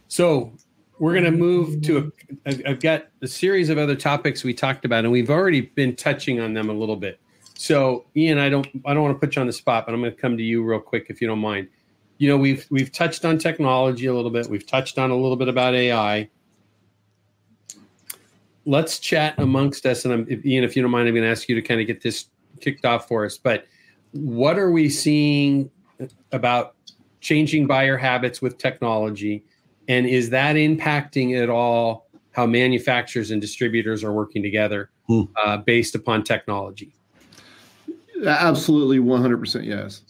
Speaker 2: So we're going to move to I've got a series of other topics we talked about, and we've already been touching on them a little bit. So Ian, I don't want to put you on the spot, but I'm going to come to you real quick, if you don't mind. We've touched on technology a little bit. We've touched on a little bit about AI. Let's chat amongst us. And Ian, if you don't mind, I'm going to ask you to kind of get this kicked off for us. But what are we seeing about changing buyer habits with technology, and is that impacting at all how manufacturers and distributors are working together based upon technology?
Speaker 6: Absolutely, 100% yes.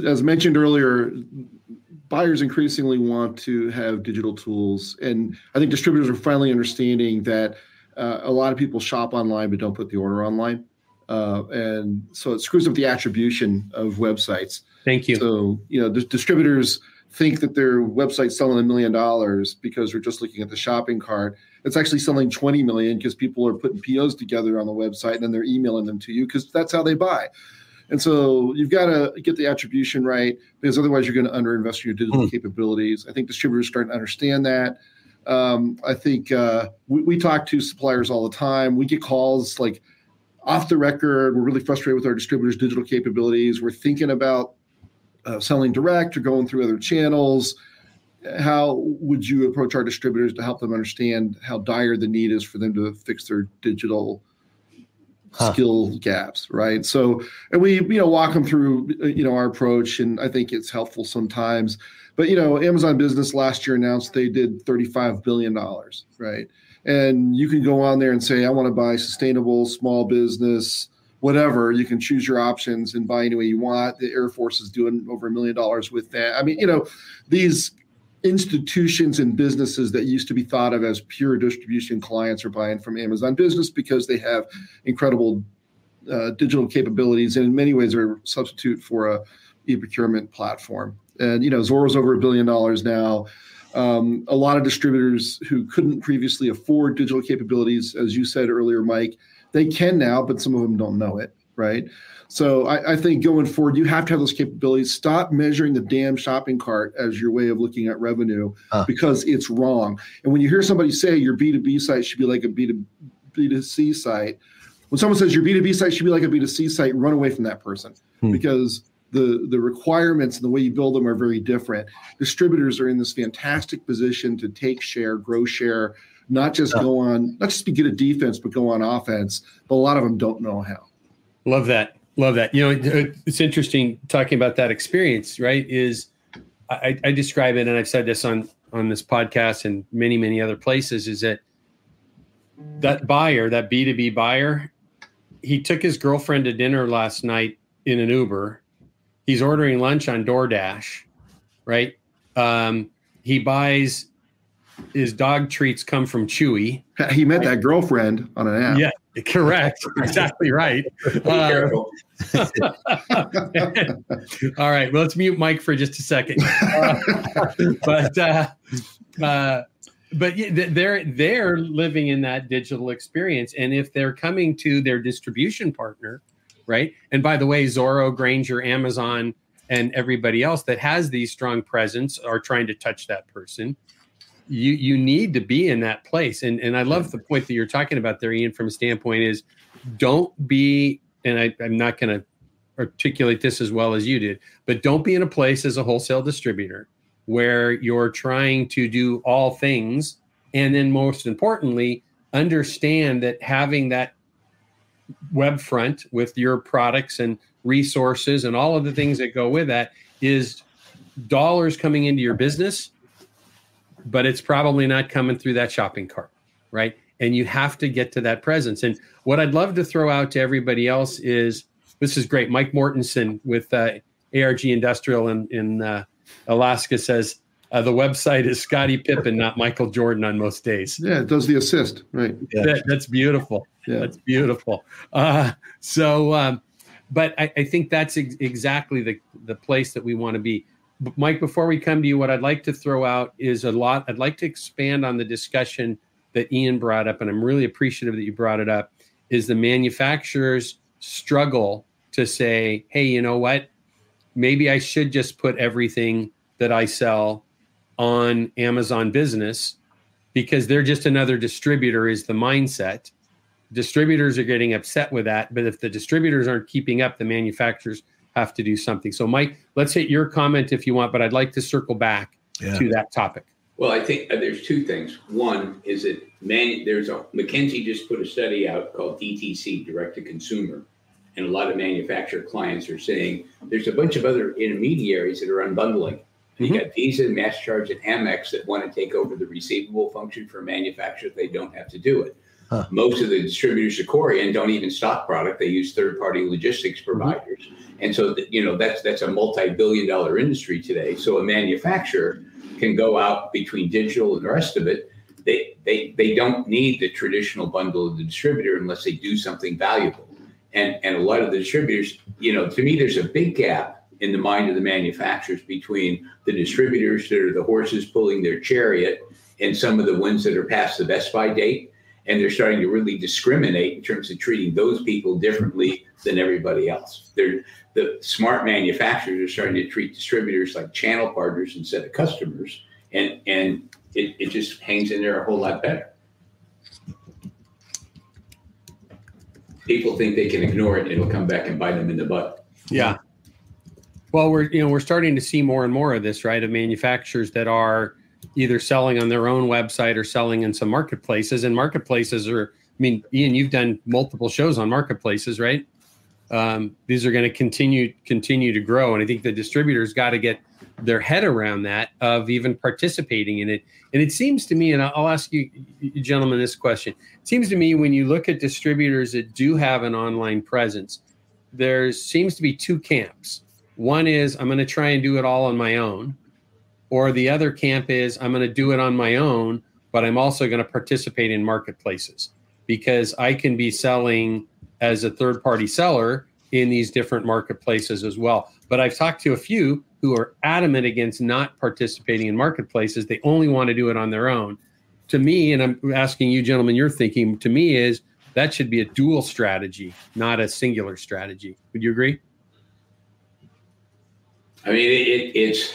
Speaker 6: As mentioned earlier, buyers increasingly want to have digital tools, and I think distributors are finally understanding that a lot of people shop online but don't put the order online, and so it screws up the attribution of websites.
Speaker 2: Thank you.
Speaker 6: So the distributors think that their website's selling $1 million because they're just looking at the shopping cart. It's actually selling 20 million because people are putting POs together on the website and then they're emailing them to you because that's how they buy. And so you've got to get the attribution right, because otherwise you're going to underinvest in your digital capabilities. I think distributors are starting to understand that. I think we talk to suppliers all the time. We get calls like off the record. We're really frustrated with our distributors' digital capabilities. We're thinking about selling direct or going through other channels. How would you approach our distributors to help them understand how dire the need is for them to fix their digital skill gaps, right? So, and we, walk them through, our approach, and I think it's helpful sometimes. But, Amazon Business last year announced they did $35 billion, right? And you can go on there and say, I want to buy sustainable, small business, whatever. You can choose your options and buy any way you want. The Air Force is doing over $1 million with that. I mean, these institutions and businesses that used to be thought of as pure distribution clients are buying from Amazon Business because they have incredible digital capabilities, and in many ways are a substitute for a e-procurement platform. And Zoro's over $1 billion now. A lot of distributors who couldn't previously afford digital capabilities, as you said earlier, Mike, they can now, but some of them don't know it, right? So I think going forward, you have to have those capabilities. Stop measuring the damn shopping cart as your way of looking at revenue because it's wrong. And when you hear somebody say your B2B site should be like a B2C site, when someone says your B2B site should be like a B2C site, run away from that person because the requirements and the way you build them are very different. Distributors are in this fantastic position to take share, grow share, not just be good at defense, but go on offense. But a lot of them don't know how.
Speaker 2: Love that. It's interesting talking about that experience, right? I describe it, and I've said this on this podcast and many, many other places, is that buyer, that B2B buyer, he took his girlfriend to dinner last night in an Uber. He's ordering lunch on DoorDash, right? He buys his dog treats come from Chewy.
Speaker 6: He met that girlfriend on an app.
Speaker 2: Yeah, correct. Exactly right. All right. Well, let's mute Mike for just a second. But they're living in that digital experience, and if they're coming to their distribution partner, right? And by the way, Zoro, Grainger, Amazon, and everybody else that has these strong presence are trying to touch that person. You need to be in that place. And I love the point that you're talking about there, Ian, from a standpoint is don't be, and I'm not going to articulate this as well as you did, but don't be in a place as a wholesale distributor where you're trying to do all things. And then most importantly, understand that having that web front with your products and resources and all of the things that go with that is dollars coming into your business, but it's probably not coming through that shopping cart, right? And you have to get to that presence. And what I'd love to throw out to everybody else is, this is great. Mike Mortensen with ARG Industrial in Alaska says, the website is Scottie Pippen, not Michael Jordan on most days.
Speaker 6: Yeah, it does the assist, right?
Speaker 2: Yeah. That's beautiful. Yeah. That's beautiful. But I think that's exactly the place that we want to be. Mike, before we come to you, what I'd like to throw out is I'd like to expand on the discussion that Ian brought up, and I'm really appreciative that you brought it up, is the manufacturers struggle to say, hey, you know what? Maybe I should just put everything that I sell on Amazon Business because they're just another distributor is the mindset. Distributors are getting upset with that, but if the distributors aren't keeping up, the manufacturers have to do something. So, Mike, let's hit your comment if you want, but I'd like to circle back to that topic.
Speaker 5: Well, I think there's two things. One is that McKinsey just put a study out called DTC, direct to consumer, and a lot of manufacturer clients are saying there's a bunch of other intermediaries that are unbundling. You got Visa, MasterCard, and Amex that want to take over the receivable function for manufacturers. They don't have to do it. Most of the distributors of Korean don't even stock product. They use third-party logistics providers. And so, that's a multi-billion-dollar industry today. So a manufacturer can go out between digital and the rest of it. They don't need the traditional bundle of the distributor unless they do something valuable. And a lot of the distributors, to me, there's a big gap in the mind of the manufacturers between the distributors that are the horses pulling their chariot and some of the ones that are past the Best Buy date. And they're starting to really discriminate in terms of treating those people differently than everybody else. The smart manufacturers are starting to treat distributors like channel partners instead of customers. And it just hangs in there a whole lot better. People think they can ignore it and it'll come back and bite them in the butt.
Speaker 2: Yeah. Well, we're starting to see more and more of this, right? Of manufacturers that are either selling on their own website or selling in some marketplaces. And marketplaces Ian, you've done multiple shows on marketplaces, right? These are going to continue to grow. And I think the distributors got to get their head around that of even participating in it. And it seems to me, and I'll ask you gentlemen this question. It seems to me when you look at distributors that do have an online presence, there seems to be two camps. One is I'm going to try and do it all on my own. Or the other camp is I'm going to do it on my own, but I'm also going to participate in marketplaces because I can be selling as a third-party seller in these different marketplaces as well. But I've talked to a few who are adamant against not participating in marketplaces. They only want to do it on their own. To me, and I'm asking you gentlemen, your thinking, to me is that should be a dual strategy, not a singular strategy. Would you agree?
Speaker 5: I mean, it's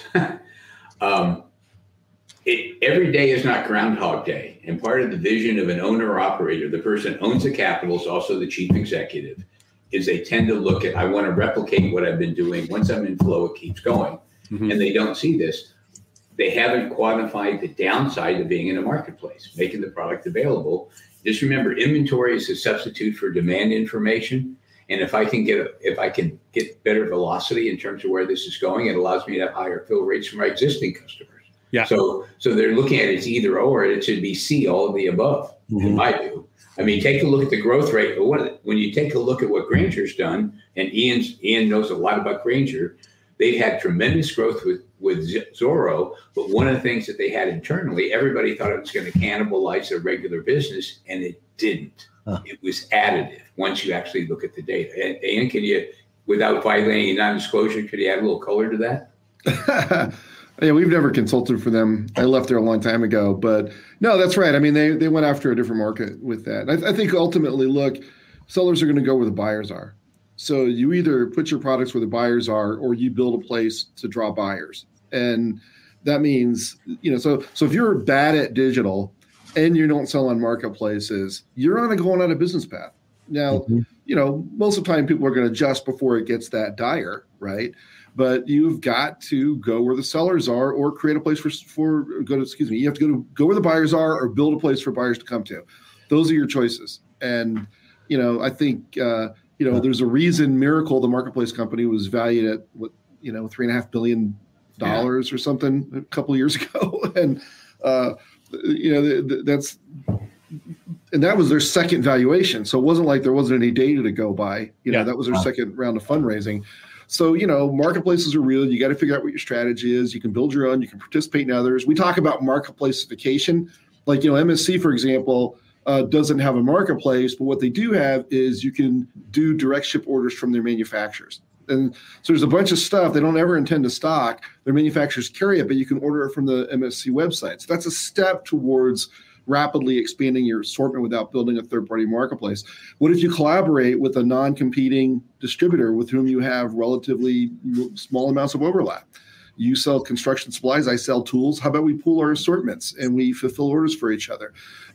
Speaker 5: every day is not Groundhog Day. And part of the vision of an owner or operator, the person who owns the capital is also the chief executive, is they tend to look at, I want to replicate what I've been doing. Once I'm in flow, it keeps going. And they don't see this. They haven't quantified the downside of being in a marketplace, making the product available. Just remember, inventory is a substitute for demand information. And if I can get better velocity in terms of where this is going, it allows me to have higher fill rates from my existing customers.
Speaker 2: Yeah.
Speaker 5: So they're looking at it as either or. It should be C, all of the above, in my view. I mean, take a look at the growth rate. But when you take a look at what Grainger's done, and Ian knows a lot about Grainger, they've had tremendous growth with Zorro. But one of the things that they had internally, everybody thought it was going to cannibalize their regular business, and it didn't. It was additive once you actually look at the data. And Ian, can you, without violating non-disclosure, could you add a little color to that?
Speaker 6: Yeah, we've never consulted for them. I left there a long time ago, but no, that's right. I mean, they went after a different market with that. I think ultimately, look, sellers are going to go where the buyers are. So you either put your products where the buyers are, or you build a place to draw buyers. And that means, so if you're bad at digital and you don't sell on marketplaces, you're on a going out of business path. Now, most of the time people are going to adjust before it gets that dire, right? But you've got to go where the sellers are, or create a place you have to go where the buyers are, or build a place for buyers to come to. Those are your choices. And, I think, there's a reason Miracle, the marketplace company, was valued at $3.5 billion or something a couple of years ago. And, that was their second valuation. So it wasn't like there wasn't any data to go by. That was their second round of fundraising. So, marketplaces are real. You got to figure out what your strategy is. You can build your own. You can participate in others. We talk about marketplaceification. Like, MSC, for example, doesn't have a marketplace, but what they do have is you can do direct ship orders from their manufacturers. And so there's a bunch of stuff they don't ever intend to stock. Their manufacturers carry it, but you can order it from the MSC website. So that's a step towards rapidly expanding your assortment without building a third-party marketplace. What if you collaborate with a non-competing distributor with whom you have relatively small amounts of overlap? You sell construction supplies, I sell tools. How about we pool our assortments and we fulfill orders for each other?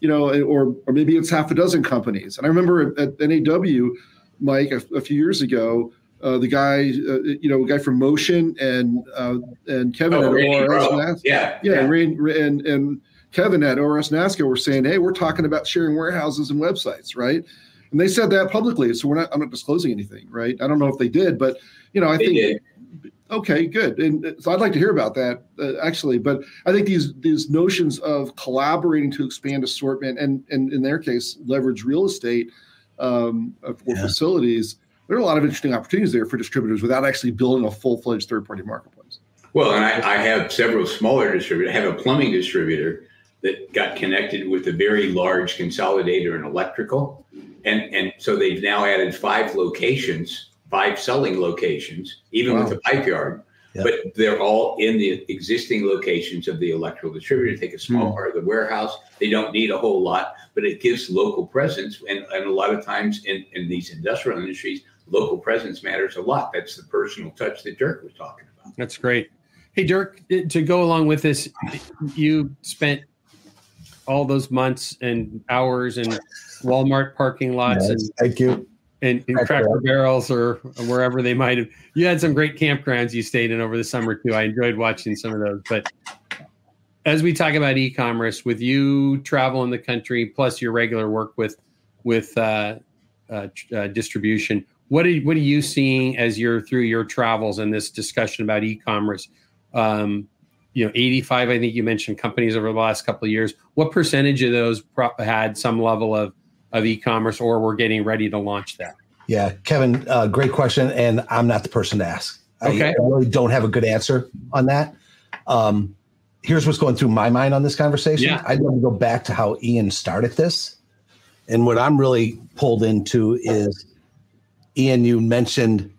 Speaker 6: Or maybe it's half a dozen companies. And I remember at NAW, Mike, a few years ago, the guy, a guy from Motion and Kevin at ORS. And Kevin at ORS NASCA were saying, hey, we're talking about sharing warehouses and websites, right? And they said that publicly. So I'm not disclosing anything, right? I don't know if they did, but I think
Speaker 5: did.
Speaker 6: Okay, good. And so I'd like to hear about that actually. But I think these notions of collaborating to expand assortment and in their case, leverage real estate for facilities, there are a lot of interesting opportunities there for distributors without actually building a full-fledged third-party marketplace.
Speaker 5: Well, and I have several smaller distributors. I have a plumbing distributor that got connected with a very large consolidator in electrical. And so they've now added 5 selling locations, even with the pipe yard. Yep. But they're all in the existing locations of the electrical distributor. Take a small part of the warehouse. They don't need a whole lot, but it gives local presence. And a lot of times in these industrial industries, local presence matters a lot. That's the personal touch that Dirk was talking about.
Speaker 2: That's great. Hey, Dirk, to go along with this, you spent all those months and hours in Walmart parking lots
Speaker 3: thank you.
Speaker 2: And Cracker Barrels or wherever they might have. You had some great campgrounds you stayed in over the summer too. I enjoyed watching some of those. But as we talk about e-commerce, with you traveling the country plus your regular work with distribution, what are you seeing as you're through your travels and this discussion about e-commerce? 85, I think you mentioned, companies over the last couple of years. What percentage of those had some level of e-commerce or were getting ready to launch that?
Speaker 3: Yeah, Kevin, great question. And I'm not the person to ask.
Speaker 2: Okay.
Speaker 3: I really don't have a good answer on that. Here's what's going through my mind on this conversation.
Speaker 2: Yeah.
Speaker 3: I'd love to go back to how Ian started this. And what I'm really pulled into is, Ian, you mentioned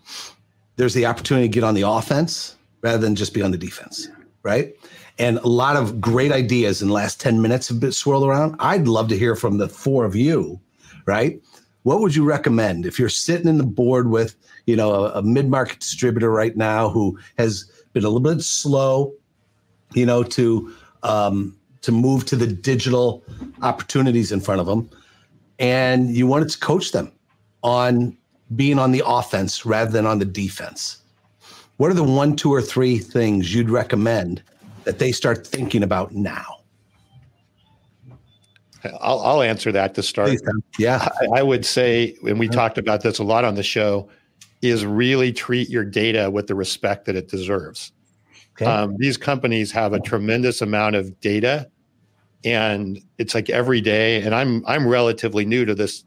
Speaker 3: there's the opportunity to get on the offense rather than just be on the defense, right? And a lot of great ideas in the last 10 minutes have been swirled around. I'd love to hear from the 4 of you, right? What would you recommend if you're sitting in the board with, a mid-market distributor right now who has been a little bit slow, to move to the digital opportunities in front of them, and you wanted to coach them on being on the offense rather than on the defense? What are the 1, 2, or 3 things you'd recommend that they start thinking about now?
Speaker 4: I'll answer that to start.
Speaker 3: Please, yeah.
Speaker 4: I would say, and we talked about this a lot on the show, is really treat your data with the respect that it deserves. Okay. These companies have a tremendous amount of data, and it's like every day. And I'm relatively new to this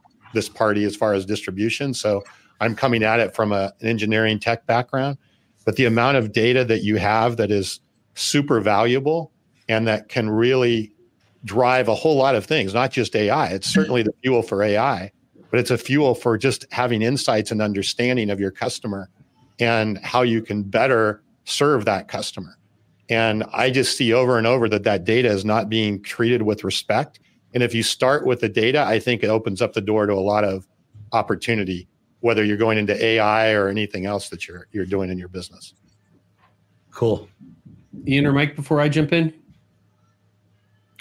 Speaker 4: party as far as distribution, so I'm coming at it from an engineering tech background. But the amount of data that you have that is super valuable and that can really drive a whole lot of things, not just AI. It's certainly the fuel for AI, but it's a fuel for just having insights and understanding of your customer and how you can better serve that customer. And I just see over and over that data is not being treated with respect. And if you start with the data, I think it opens up the door to a lot of opportunity, whether you're going into AI or anything else that you're doing in your business.
Speaker 3: Cool.
Speaker 2: Ian or Mike, before I jump in?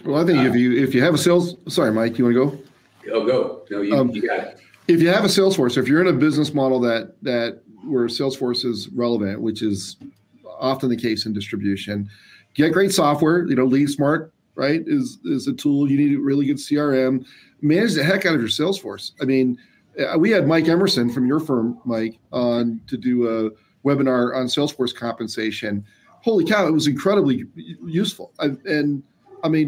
Speaker 6: Well, I think if you have a sorry, Mike, you want to go?
Speaker 5: Oh, go. No, you got it.
Speaker 6: If you have a Salesforce, if you're in a business model that where Salesforce is relevant, which is often the case in distribution, get great software. LeadSmart, right, is a tool. You need a really good CRM. Manage the heck out of your Salesforce. I mean, we had Mike Emerson from your firm, Mike, on to do a webinar on Salesforce compensation. Holy cow, it was incredibly useful.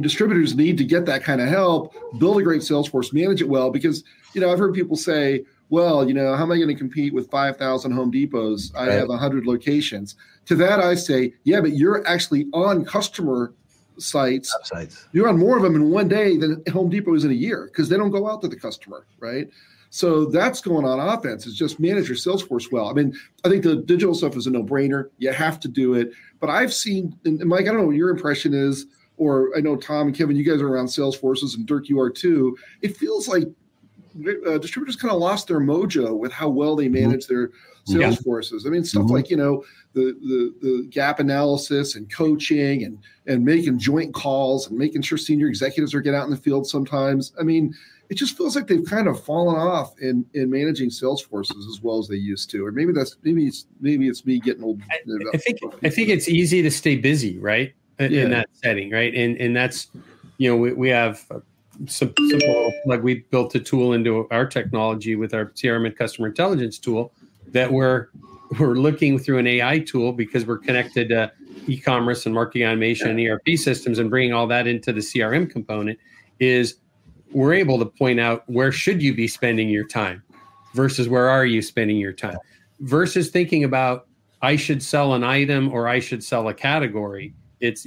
Speaker 6: Distributors need to get that kind of help, build a great Salesforce, manage it well, because, I've heard people say, well, how am I going to compete with 5,000 Home Depots? I have 100 locations. To that, I say, yeah, but you're actually on customer sites. You're on more of them in one day than Home Depot is in a year because they don't go out to the customer, right? So that's going on offense. It's just manage your Salesforce well. I mean, I think the digital stuff is a no-brainer. You have to do it. But I've seen, and Mike, I don't know what your impression is, or I know Tom and Kevin, you guys are around Salesforces, and Dirk, you are too. It feels like distributors kind of lost their mojo with how well they manage their Salesforces. I mean, stuff like, the gap analysis and coaching and making joint calls and making sure senior executives are getting out in the field sometimes. I mean, it just feels like they've kind of fallen off in managing Salesforces as well as they used to. Or maybe it's me getting old.
Speaker 2: I think it's easy to stay busy, right? In that setting, right? And that's, we have simple little plug. We built a tool into our technology with our CRM and customer intelligence tool that we're looking through an AI tool because we're connected to e-commerce and marketing automation and ERP systems, and bringing all that into the CRM component is we're able to point out where should you be spending your time versus where are you spending your time versus thinking about I should sell an item or I should sell a category. It's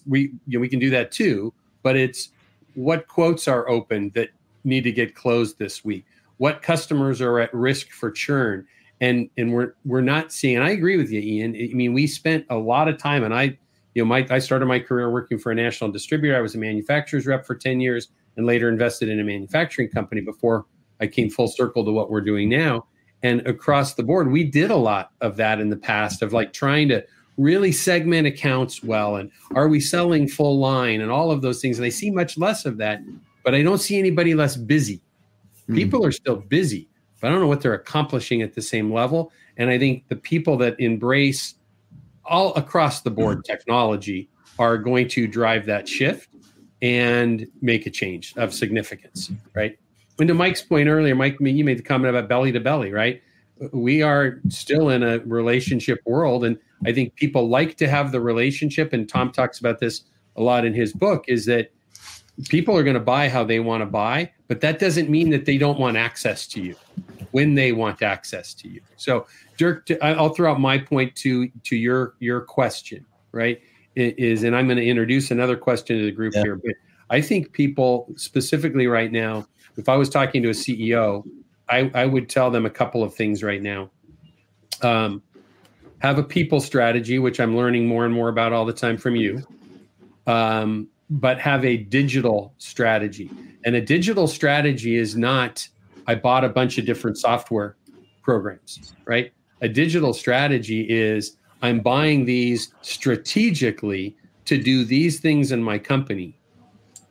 Speaker 2: we can do that too, but it's what quotes are open that need to get closed this week. What customers are at risk for churn, and we're not seeing. And I agree with you, Ian. I mean, we spent a lot of time, and I started my career working for a national distributor. I was a manufacturer's rep for 10 years, and later invested in a manufacturing company before I came full circle to what we're doing now. And across the board, we did a lot of that in the past of like trying to really segment accounts well, and are we selling full line and all of those things. And I see much less of that, but I don't see anybody less busy. People are still busy, but I don't know what they're accomplishing at the same level. And I think the people that embrace all across the board technology are going to drive that shift and make a change of significance, right? And to Mike's point earlier, Mike, you made the comment about belly to belly, right? We are still in a relationship world, and I think people like to have the relationship, and Tom talks about this a lot in his book, is that people are going to buy how they want to buy, but that doesn't mean that they don't want access to you when they want access to you. So, Dirk, I'll throw out my point to your question, right? And I'm going to introduce another question to the group here, but I think people specifically right now, if I was talking to a CEO, I would tell them a couple of things right now. Have a people strategy, which I'm learning more and more about all the time from you, but have a digital strategy. And a digital strategy is not, I bought a bunch of different software programs, right? A digital strategy is, I'm buying these strategically to do these things in my company,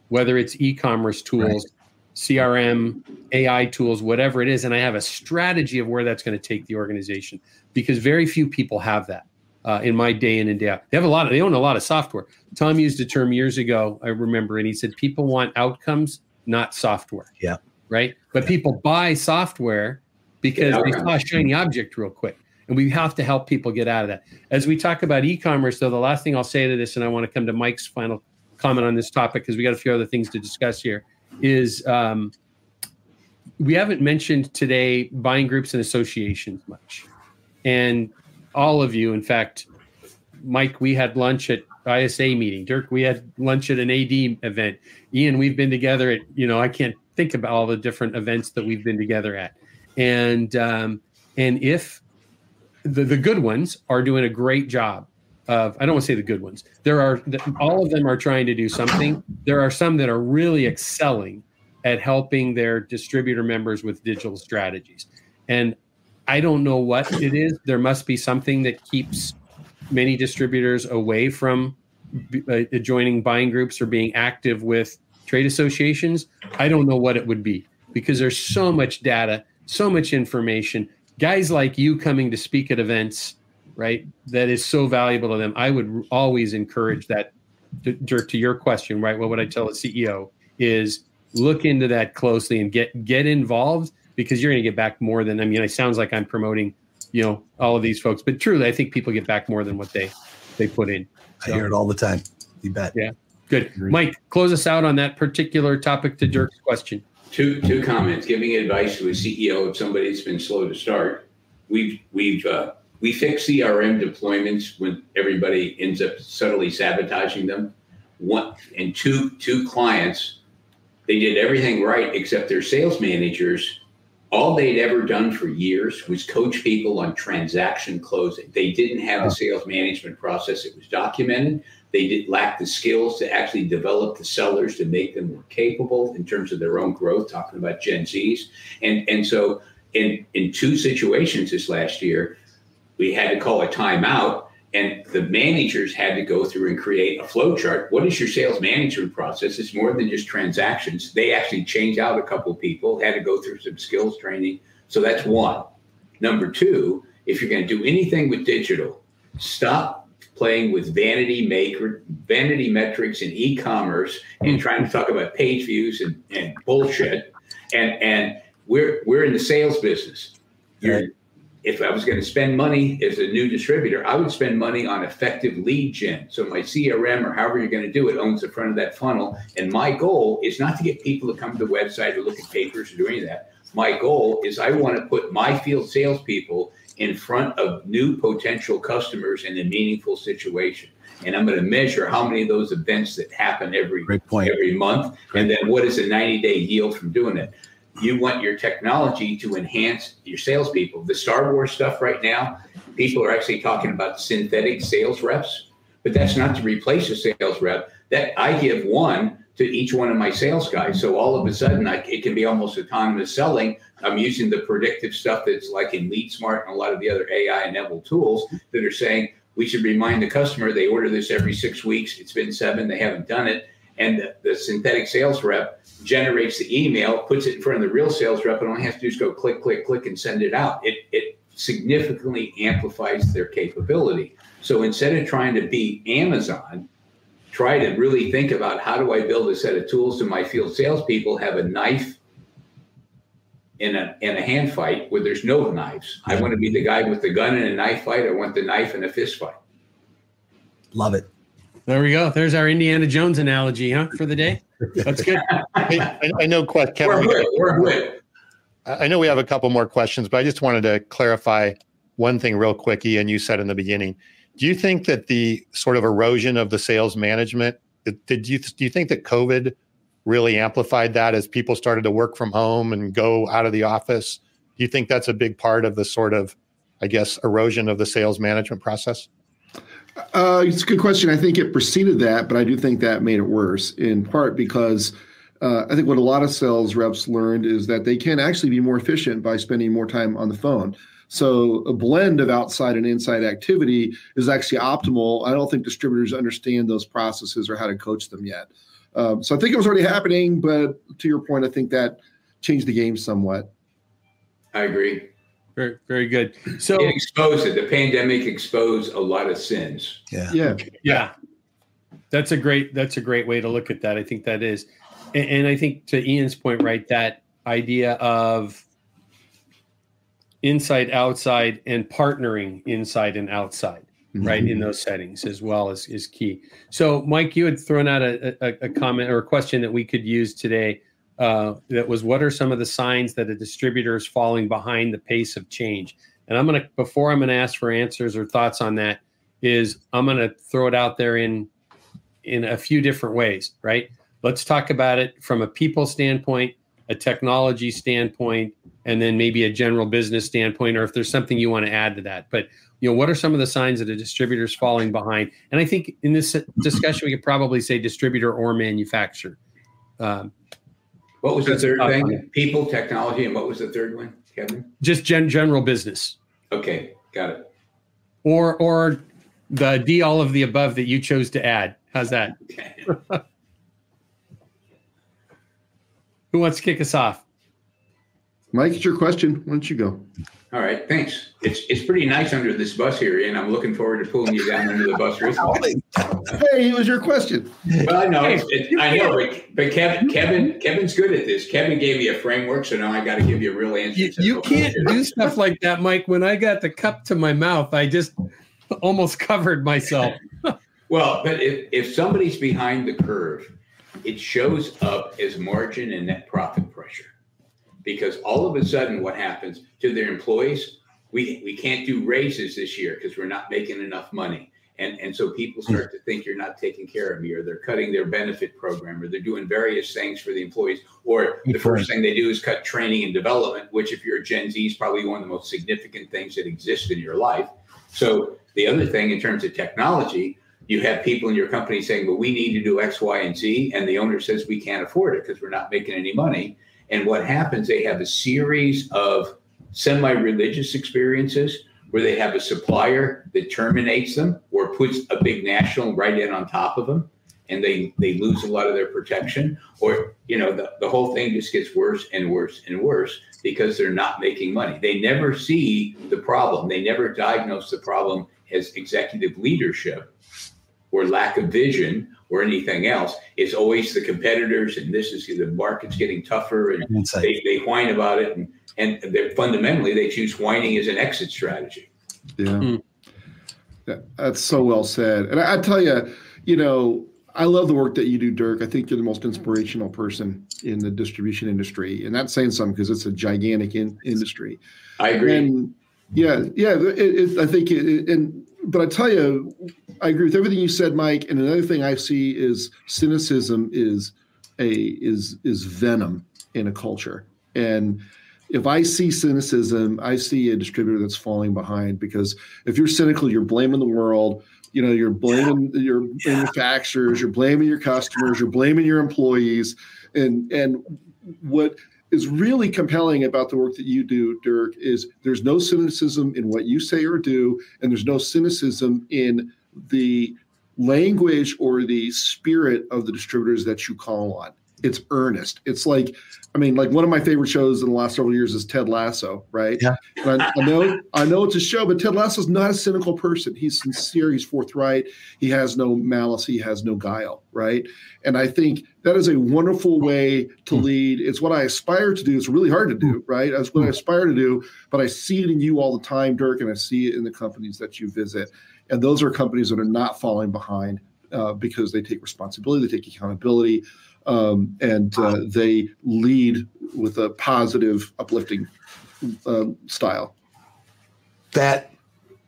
Speaker 2: whether it's e-commerce tools, CRM, AI tools, whatever it is. And I have a strategy of where that's going to take the organization, because very few people have that in my day in and day out. They own a lot of software. Tom used a term years ago, I remember, and he said, people want outcomes, not software. Yeah. Right. But people buy software because they saw a shiny object real quick. And we have to help people get out of that. As we talk about e-commerce, though, the last thing I'll say to this, and I want to come to Mike's final comment on this topic, because we got a few other things to discuss here, is we haven't mentioned today buying groups and associations much. And all of you, in fact, Mike, we had lunch at ISA meeting. Dirk, we had lunch at an AD event. Ian, we've been together at, I can't think about all the different events that we've been together at. And if the good ones are doing a great job of, I don't want to say the good ones. All of them are trying to do something. There are some that are really excelling at helping their distributor members with digital strategies. And I don't know what it is. There must be something that keeps many distributors away from joining buying groups or being active with trade associations. I don't know what it would be, because there's so much data, so much information. Guys like you coming to speak at events, right? That is so valuable to them. I would always encourage that. Dirk, to your question, right? What would I tell a CEO is look into that closely and get involved, because you're going to get back more than, it sounds like I'm promoting, all of these folks, but truly, I think people get back more than what they put in. So,
Speaker 3: I hear it all the time. You bet.
Speaker 2: Yeah. Good. Mike, close us out on that particular topic to Dirk's question.
Speaker 5: Two comments. Giving advice to a CEO of somebody that's been slow to start. We fix CRM deployments when everybody ends up subtly sabotaging them. Two clients, they did everything right except their sales managers. All they'd ever done for years was coach people on transaction closing. They didn't have a sales management process that was documented. They lack the skills to actually develop the sellers to make them more capable in terms of their own growth, talking about Gen Zs. And so in two situations this last year, we had to call a timeout, and the managers had to go through and create a flow chart. What is your sales management process? It's more than just transactions. They actually changed out a couple of people, had to go through some skills training. So that's one. Number two, if you're going to do anything with digital, stop playing with vanity metrics and e-commerce and trying to talk about page views and bullshit. And we're in the sales business. If I was going to spend money as a new distributor, I would spend money on effective lead gen. So my CRM or however you're going to do it owns the front of that funnel. And my goal is not to get people to come to the website or look at papers or do any of that. My goal is I want to put my field salespeople in front of new potential customers in a meaningful situation. And I'm going to measure how many of those events that happen every month. And then what is a 90-day yield from doing it? You want your technology to enhance your salespeople. The Star Wars stuff right now, people are actually talking about synthetic sales reps, but that's not to replace a sales rep. That I give one to each one of my sales guys. So all of a sudden, it can be almost autonomous selling. I'm using the predictive stuff that's like in LeadSmart and a lot of the other AI-enabled tools that are saying we should remind the customer they order this every 6 weeks. It's been 7, they haven't done it. And the synthetic sales rep generates the email, puts it in front of the real sales rep, and all he has to do is go click, click, click, and send it out. It significantly amplifies their capability. So instead of trying to be Amazon, try to really think about how do I build a set of tools so my field salespeople have a knife in a hand fight where there's no knives. I want to be the guy with the gun in a knife fight. I want the knife in a fist fight.
Speaker 3: Love it.
Speaker 2: There we go. There's our Indiana Jones analogy, for the day. That's good.
Speaker 4: I know, Kevin. I know we have a couple more questions, but I just wanted to clarify one thing real quick. Ian, you said in the beginning, do you think that the sort of erosion of the sales management, do you think that COVID really amplified that as people started to work from home and go out of the office? Do you think that's a big part of the sort of, I guess, erosion of the sales management process?
Speaker 6: It's a good question. I think it preceded that, but I do think that made it worse, in part because I think what a lot of sales reps learned is that they can actually be more efficient by spending more time on the phone. So a blend of outside and inside activity is actually optimal. I don't think distributors understand those processes or how to coach them yet. So I think it was already happening, but to your point, I think that changed the game somewhat.
Speaker 5: I agree.
Speaker 2: Very, very good. So
Speaker 5: it exposed it. The pandemic exposed a lot of sins.
Speaker 2: Yeah. That's a great way to look at that. I think that is. And I think to Ian's point, right, that idea of inside, outside, and partnering inside and outside, right, in those settings as well is key. So, Mike, you had thrown out a comment or a question that we could use today. That was, what are some of the signs that a distributor is falling behind the pace of change? And before I'm going to ask for answers or thoughts on that, I'm going to throw it out there in a few different ways, right? Let's talk about it from a people standpoint, a technology standpoint, and then maybe a general business standpoint, or if there's something you want to add to that. But, what are some of the signs that a distributor is falling behind? And I think in this discussion, we could probably say distributor or manufacturer.
Speaker 5: What was the third thing? People, technology, and what was the third one, Kevin?
Speaker 2: Just general business.
Speaker 5: Okay, got it.
Speaker 2: Or the D, all of the above that you chose to add. How's that? Who wants to kick us off?
Speaker 6: Mike, it's your question. Why don't you go?
Speaker 5: All right, thanks. It's pretty nice under this bus here, and I'm looking forward to pulling you down under the bus.
Speaker 6: Hey, it was your question.
Speaker 5: Well, I know, but Kevin's good at this. Kevin gave me a framework, so now I got to give you a real answer.
Speaker 2: You can't do stuff like that, Mike. When I got the cup to my mouth, I just almost covered myself.
Speaker 5: Well, but if somebody's behind the curve, it shows up as margin and net profit pressure. Because all of a sudden what happens to their employees, we can't do raises this year because we're not making enough money. And so people start to think you're not taking care of me, or they're cutting their benefit program, or they're doing various things for the employees. Or the first thing they do is cut training and development, which if you're a Gen Z is probably one of the most significant things that exist in your life. So the other thing in terms of technology, you have people in your company saying, well, we need to do X, Y, and Z. And the owner says we can't afford it because we're not making any money. And what happens, they have a series of semi-religious experiences where they have a supplier that terminates them or puts a big national right in on top of them. and they lose a lot of their protection, or the whole thing just gets worse and worse and worse because they're not making money. They never see the problem. They never diagnose the problem as executive leadership or lack of vision or anything else. It's always the competitors, and the market's getting tougher, and they whine about it, and fundamentally they choose whining as an exit strategy.
Speaker 6: Yeah. That's so well said. And I tell you, I love the work that you do, Dirk. I think you're the most inspirational person in the distribution industry, and that's saying something because it's a gigantic industry.
Speaker 5: I agree.
Speaker 6: And I think but I tell you, I agree with everything you said, Mike. And another thing I see is cynicism is venom in a culture. And if I see cynicism, I see a distributor that's falling behind, because if you're cynical, you're blaming the world. You're blaming your manufacturers, you're blaming your customers, you're blaming your employees. And what is really compelling about the work that you do, Dirk, is there's no cynicism in what you say or do, and there's no cynicism in the language or the spirit of the distributors that you call on. It's earnest. It's like one of my favorite shows in the last several years is Ted Lasso, right? Yeah. And I know it's a show, but Ted Lasso's not a cynical person. He's sincere. He's forthright. He has no malice. He has no guile, right? And I think that is a wonderful way to lead. It's what I aspire to do. It's really hard to do, right? That's what I aspire to do, but I see it in you all the time, Dirk, and I see it in the companies that you visit. And those are companies that are not falling behind because they take responsibility, they take accountability, and they lead with a positive, uplifting style.
Speaker 3: That,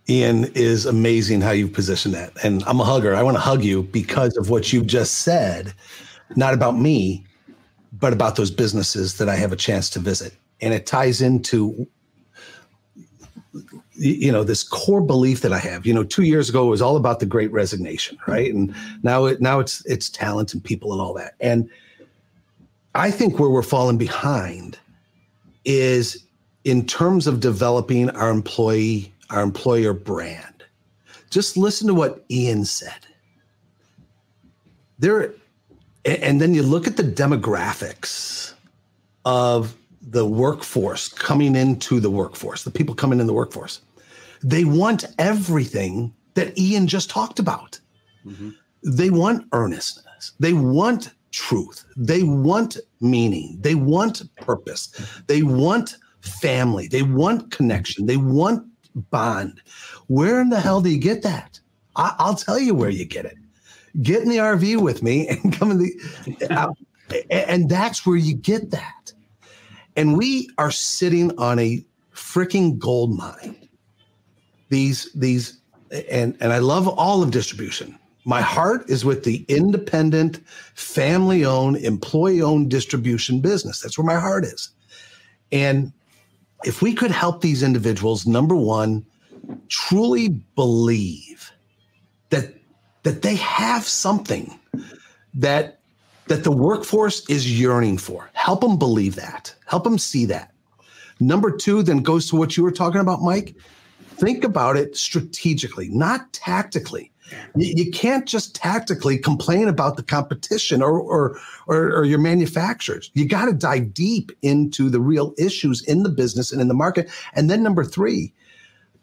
Speaker 3: Ian, is amazing how you've positioned that. And I'm a hugger. I want to hug you because of what you've just said, not about me, but about those businesses that I have a chance to visit. And it ties into this core belief that I have. 2 years ago, it was all about the Great Resignation, right? And now it's talent and people and all that. And I think where we're falling behind is in terms of developing our employer brand. Just listen to what Ian said. And then you look at the demographics of the workforce coming into the workforce, the people coming in the workforce. They want everything that Ian just talked about. Mm-hmm. They want earnestness. They want truth. They want meaning. They want purpose. They want family. They want connection. They want bond. Where in the hell do you get that? I'll tell you where you get it. Get in the RV with me and come and that's where you get that. And we are sitting on a freaking gold mine. And I love all of distribution. My heart is with the independent, family-owned, employee-owned distribution business. That's where my heart is. And if we could help these individuals, number one, truly believe that they have something that the workforce is yearning for. Help them believe that. Help them see that. Number two, then goes to what you were talking about, Mike. Think about it strategically, not tactically. You can't just tactically complain about the competition or your manufacturers. You got to dive deep into the real issues in the business and in the market. And then number three,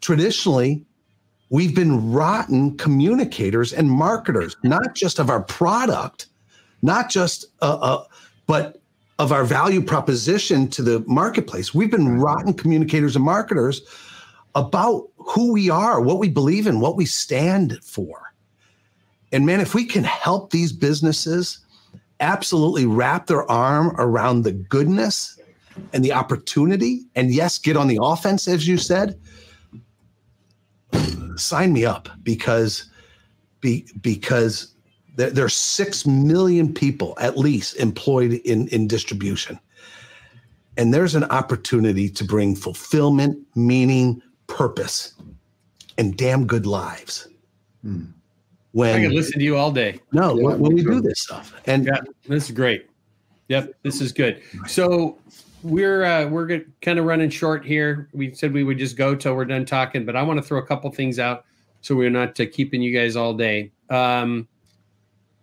Speaker 3: traditionally, we've been rotten communicators and marketers, not just of our product, not just, but of our value proposition to the marketplace. We've been rotten communicators and marketers about who we are, what we believe in, what we stand for. And man, if we can help these businesses absolutely wrap their arm around the goodness and the opportunity, and yes, get on the offense, as you said, sign me up, because there's 6 million people at least employed in distribution. And there's an opportunity to bring fulfillment, meaning, purpose, and damn good lives. When
Speaker 2: I could listen to you all day.
Speaker 3: No, when we do this stuff. And
Speaker 2: yeah, this is great. Yep, this is good. So we're kind of running short here. We said we would just go till we're done talking, but I want to throw a couple things out so we're not keeping you guys all day.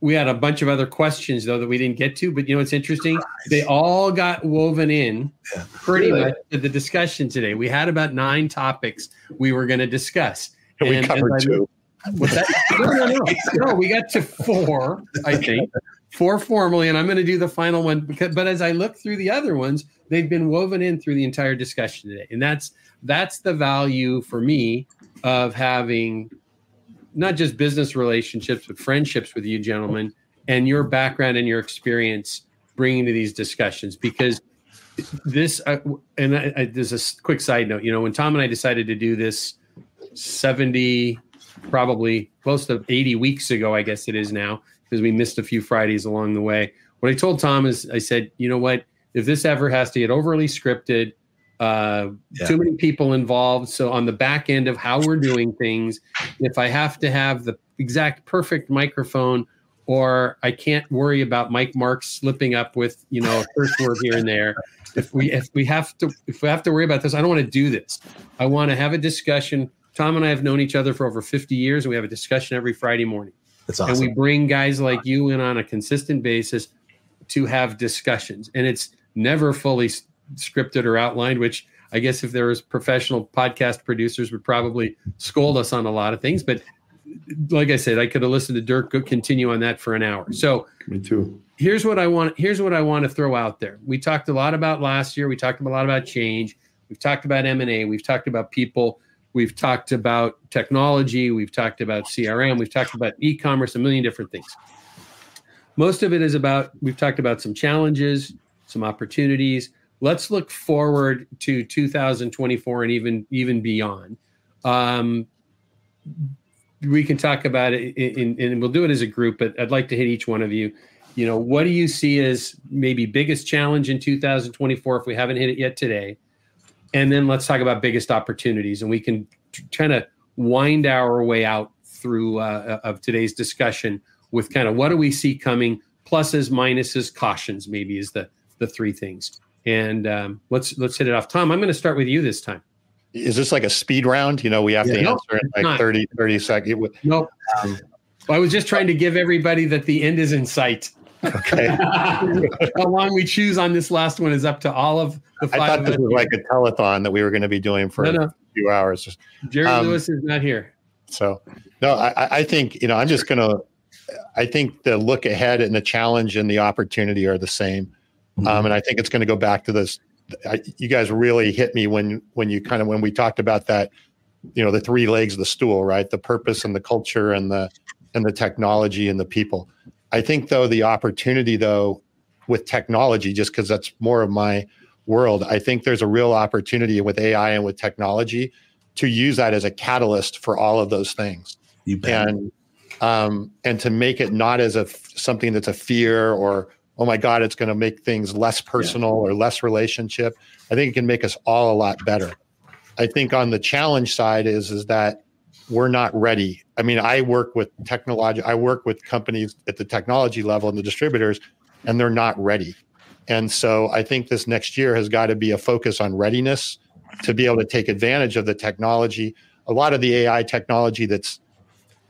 Speaker 2: we had a bunch of other questions though that we didn't get to, but you know what's interesting? They all got woven in pretty much to the discussion today. We had about 9 topics we were going to discuss.
Speaker 4: We covered 2.
Speaker 2: No, we got to 4, I think. 4 formally, and I'm going to do the final one. But as I look through the other ones, they've been woven in through the entire discussion today. And that's the value for me of having not just business relationships, but friendships with you gentlemen, and your background and your experience bringing to these discussions. Because this, there's a quick side note, when Tom and I decided to do this 70, probably close to 80 weeks ago, I guess it is now, because we missed a few Fridays along the way. What I told Tom is, I said, you know what, if this ever has to get overly scripted, too many people involved. So on the back end of how we're doing things, if I have to have the exact perfect microphone, or I can't worry about Mike Marks slipping up with, a curse word here and there. If we have to worry about this, I don't want to do this. I want to have a discussion. Tom and I have known each other for over 50 years, and we have a discussion every Friday morning.
Speaker 3: That's awesome.
Speaker 2: And we bring guys like you in on a consistent basis to have discussions. And it's never fully scripted or outlined, which I guess if there was professional podcast producers would probably scold us on a lot of things. But like I said, I could have listened to Dirk continue on that for an hour. So
Speaker 6: me too.
Speaker 2: Here's what I want to throw out there. We talked a lot about last year. We talked a lot about change. We've talked about M&A. We've talked about people. We've talked about technology. We've talked about CRM. We've talked about e-commerce, a million different things. Most of it is we've talked about some challenges, some opportunities. Let's look forward to 2024 and even beyond. We can talk about it, and we'll do it as a group, but I'd like to hit each one of you. What do you see as maybe biggest challenge in 2024 if we haven't hit it yet today? And then let's talk about biggest opportunities, and we can kind of wind our way out through of today's discussion with kind of what do we see coming, pluses, minuses, cautions, maybe is the 3 things. And let's hit it off. Tom, I'm going to start with you this time.
Speaker 4: Is this like a speed round? We have to answer in like 30 seconds.
Speaker 2: Nope. I was just trying to give everybody that the end is in sight.
Speaker 4: Okay.
Speaker 2: How long we choose on this last one is up to all of the 5.
Speaker 4: I thought this was like a telethon that we were going to be doing for a few hours.
Speaker 2: Jerry Lewis is not here.
Speaker 4: So, no, I think, I'm just going to, I think the look ahead and the challenge and the opportunity are the same. And I think it's going to go back to this. You guys really hit me when we talked about that, the 3 legs of the stool, right? The purpose and the culture and the technology and the people. I think though, the opportunity though, with technology, just because that's more of my world, I think there's a real opportunity with AI and with technology to use that as a catalyst for all of those things.
Speaker 3: You bet.
Speaker 4: And to make it not as something that's a fear or, oh my God, it's going to make things less personal or less relationship. I think it can make us all a lot better. I think on the challenge side is that we're not ready. I mean, I work with companies at the technology level and the distributors, and they're not ready. And so I think this next year has got to be a focus on readiness to be able to take advantage of the technology. A lot of the AI technology that's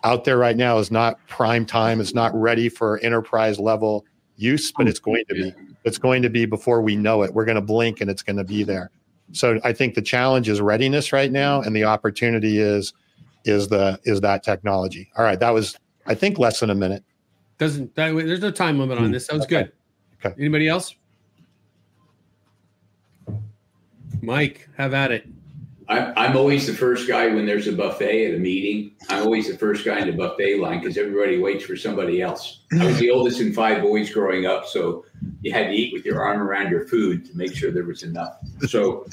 Speaker 4: out there right now is not prime time. It's not ready for enterprise level use, but it's going to be. It's going to be before we know it. We're going to blink and it's going to be there. So I think the challenge is readiness right now, and the opportunity is that technology. All right, that was, I think, less than a minute.
Speaker 2: There's no time limit on this. That was good.
Speaker 4: Okay.
Speaker 2: Anybody else? Mike, have at it.
Speaker 5: I'm always the first guy when there's a buffet at a meeting. I'm always the first guy in the buffet line because everybody waits for somebody else. I was the oldest in 5 boys growing up, so you had to eat with your arm around your food to make sure there was enough. So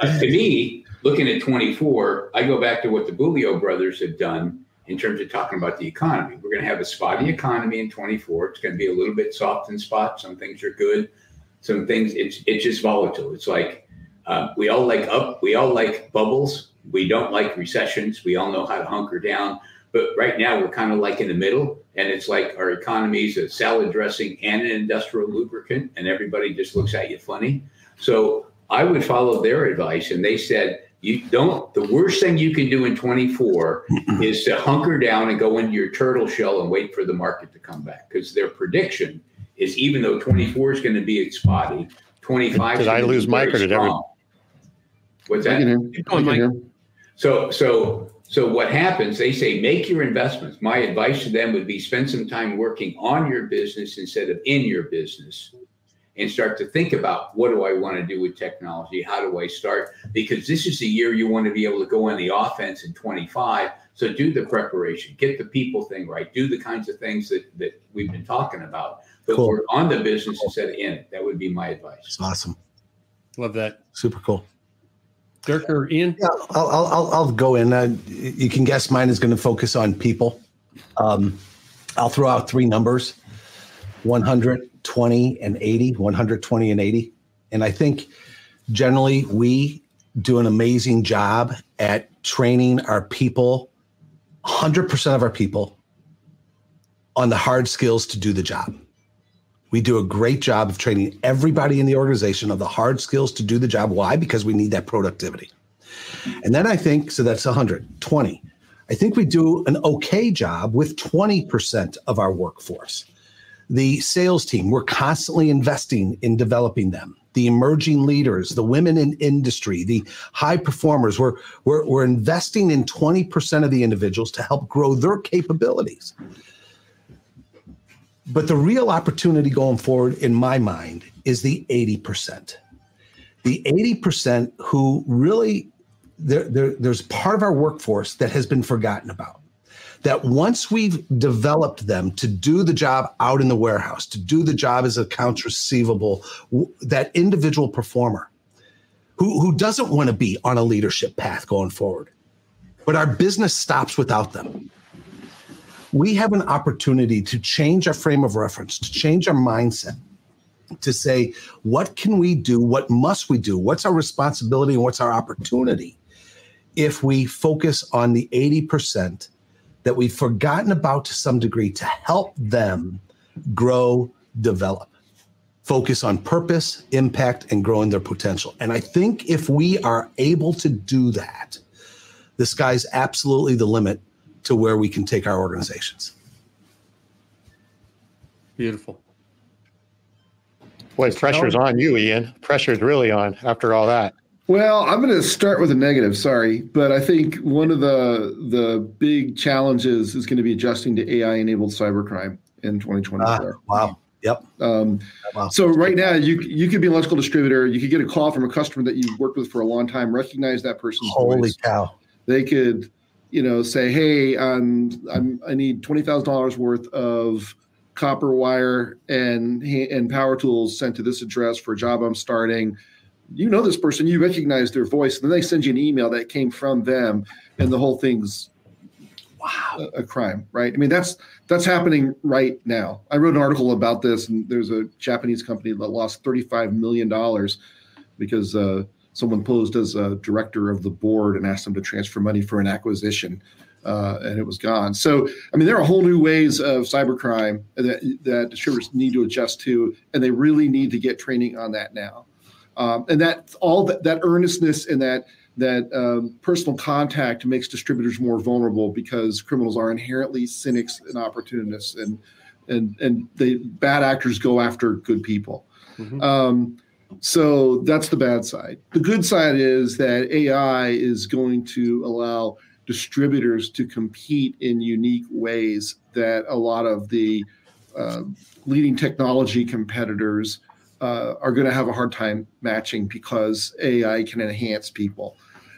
Speaker 5: to me, looking at 24, I go back to what the Bulio brothers have done in terms of talking about the economy. We're going to have a spotty economy in 24. It's going to be a little bit soft in spots. Some things are good. Some things, it's just volatile. It's like, we all like bubbles. We don't like recessions. We all know how to hunker down. But right now we're kind of like in the middle, and it's like our economy is a salad dressing and an industrial lubricant, and everybody just looks at you funny. So I would follow their advice, and they said, The worst thing you can do in 24 is to hunker down and go into your turtle shell and wait for the market to come back, because their prediction is, even though 24 is going to be spotty, 25 is
Speaker 4: I lose Mike or did everyone?
Speaker 5: What's that?
Speaker 2: Keep going, Mike.
Speaker 5: So what happens, they say, make your investments. My advice to them would be spend some time working on your business instead of in your business, and start to think about, what do I want to do with technology? How do I start? Because this is the year you want to be able to go on the offense in 25. So do the preparation, get the people thing right, do the kinds of things that we've been talking about, but
Speaker 3: Cool.
Speaker 5: work on the business instead of in it. That would be my advice.
Speaker 3: It's awesome.
Speaker 2: Love that.
Speaker 3: Super cool.
Speaker 2: Dirk or Ian?
Speaker 3: Yeah, I'll go in. You can guess mine is going to focus on people. I'll throw out three numbers: 100, 20, and 80. 120 and 80. And I think generally we do an amazing job at training our people, 100% of our people, on the hard skills to do the job. We do a great job of training everybody in the organization of the hard skills to do the job. Why? Because we need that productivity. And then I think, so that's 120. I think we do an okay job with 20% of our workforce. The sales team, we're constantly investing in developing them. The emerging leaders, the women in industry, the high performers, we're investing in 20% of the individuals to help grow their capabilities. But the real opportunity going forward, in my mind, is the 80%. The 80% who really, there's part of our workforce that has been forgotten about. That once we've developed them to do the job out in the warehouse, to do the job as accounts receivable, that individual performer who doesn't want to be on a leadership path going forward, but our business stops without them. We have an opportunity to change our frame of reference, to change our mindset, to say, what can we do? What must we do? What's our responsibility and what's our opportunity if we focus on the 80% that we've forgotten about to some degree to help them grow, develop, focus on purpose, impact, and growing their potential. And I think if we are able to do that, the sky's absolutely the limit to where we can take our organizations.
Speaker 2: Beautiful.
Speaker 4: Boy, pressure's on you, Ian. Pressure's really on after all that.
Speaker 6: Well, I'm going to start with a negative, sorry, but I think one of the big challenges is going to be adjusting to AI-enabled cybercrime in 2024.
Speaker 3: Wow. Yep.
Speaker 6: Wow. So right now, you could be an electrical distributor. You could get a call from a customer that you've worked with for a long time, recognize that person's voice.
Speaker 3: Holy cow.
Speaker 6: They could, say, hey, I need $20,000 worth of copper wire and power tools sent to this address for a job I'm starting. You know this person, you recognize their voice, and then they send you an email that came from them, and the whole thing's a crime, right? I mean, that's happening right now. I wrote an article about this, and there's a Japanese company that lost $35 million because someone posed as a director of the board and asked them to transfer money for an acquisition, and it was gone. So, I mean, there are whole new ways of cybercrime that distributors need to adjust to, and they really need to get training on that now. And that all that earnestness and that personal contact makes distributors more vulnerable, because criminals are inherently cynics and opportunists, and the bad actors go after good people. Mm-hmm. So that's the bad side. The good side is that AI is going to allow distributors to compete in unique ways that a lot of the leading technology competitors are going to have a hard time matching, because AI can enhance people.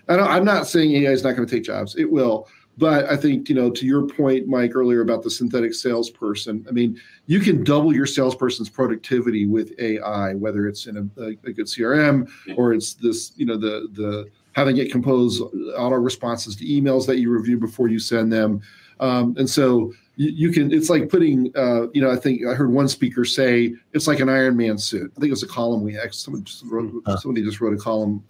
Speaker 6: I'm not saying AI is not going to take jobs. It will. But I think, to your point, Mike, earlier about the synthetic salesperson, I mean, you can double your salesperson's productivity with AI, whether it's in a good CRM or it's this, the having it compose auto responses to emails that you review before you send them. And so you can, it's like putting, I think I heard one speaker say, it's like an Iron Man suit. I think it was a column somebody just wrote a column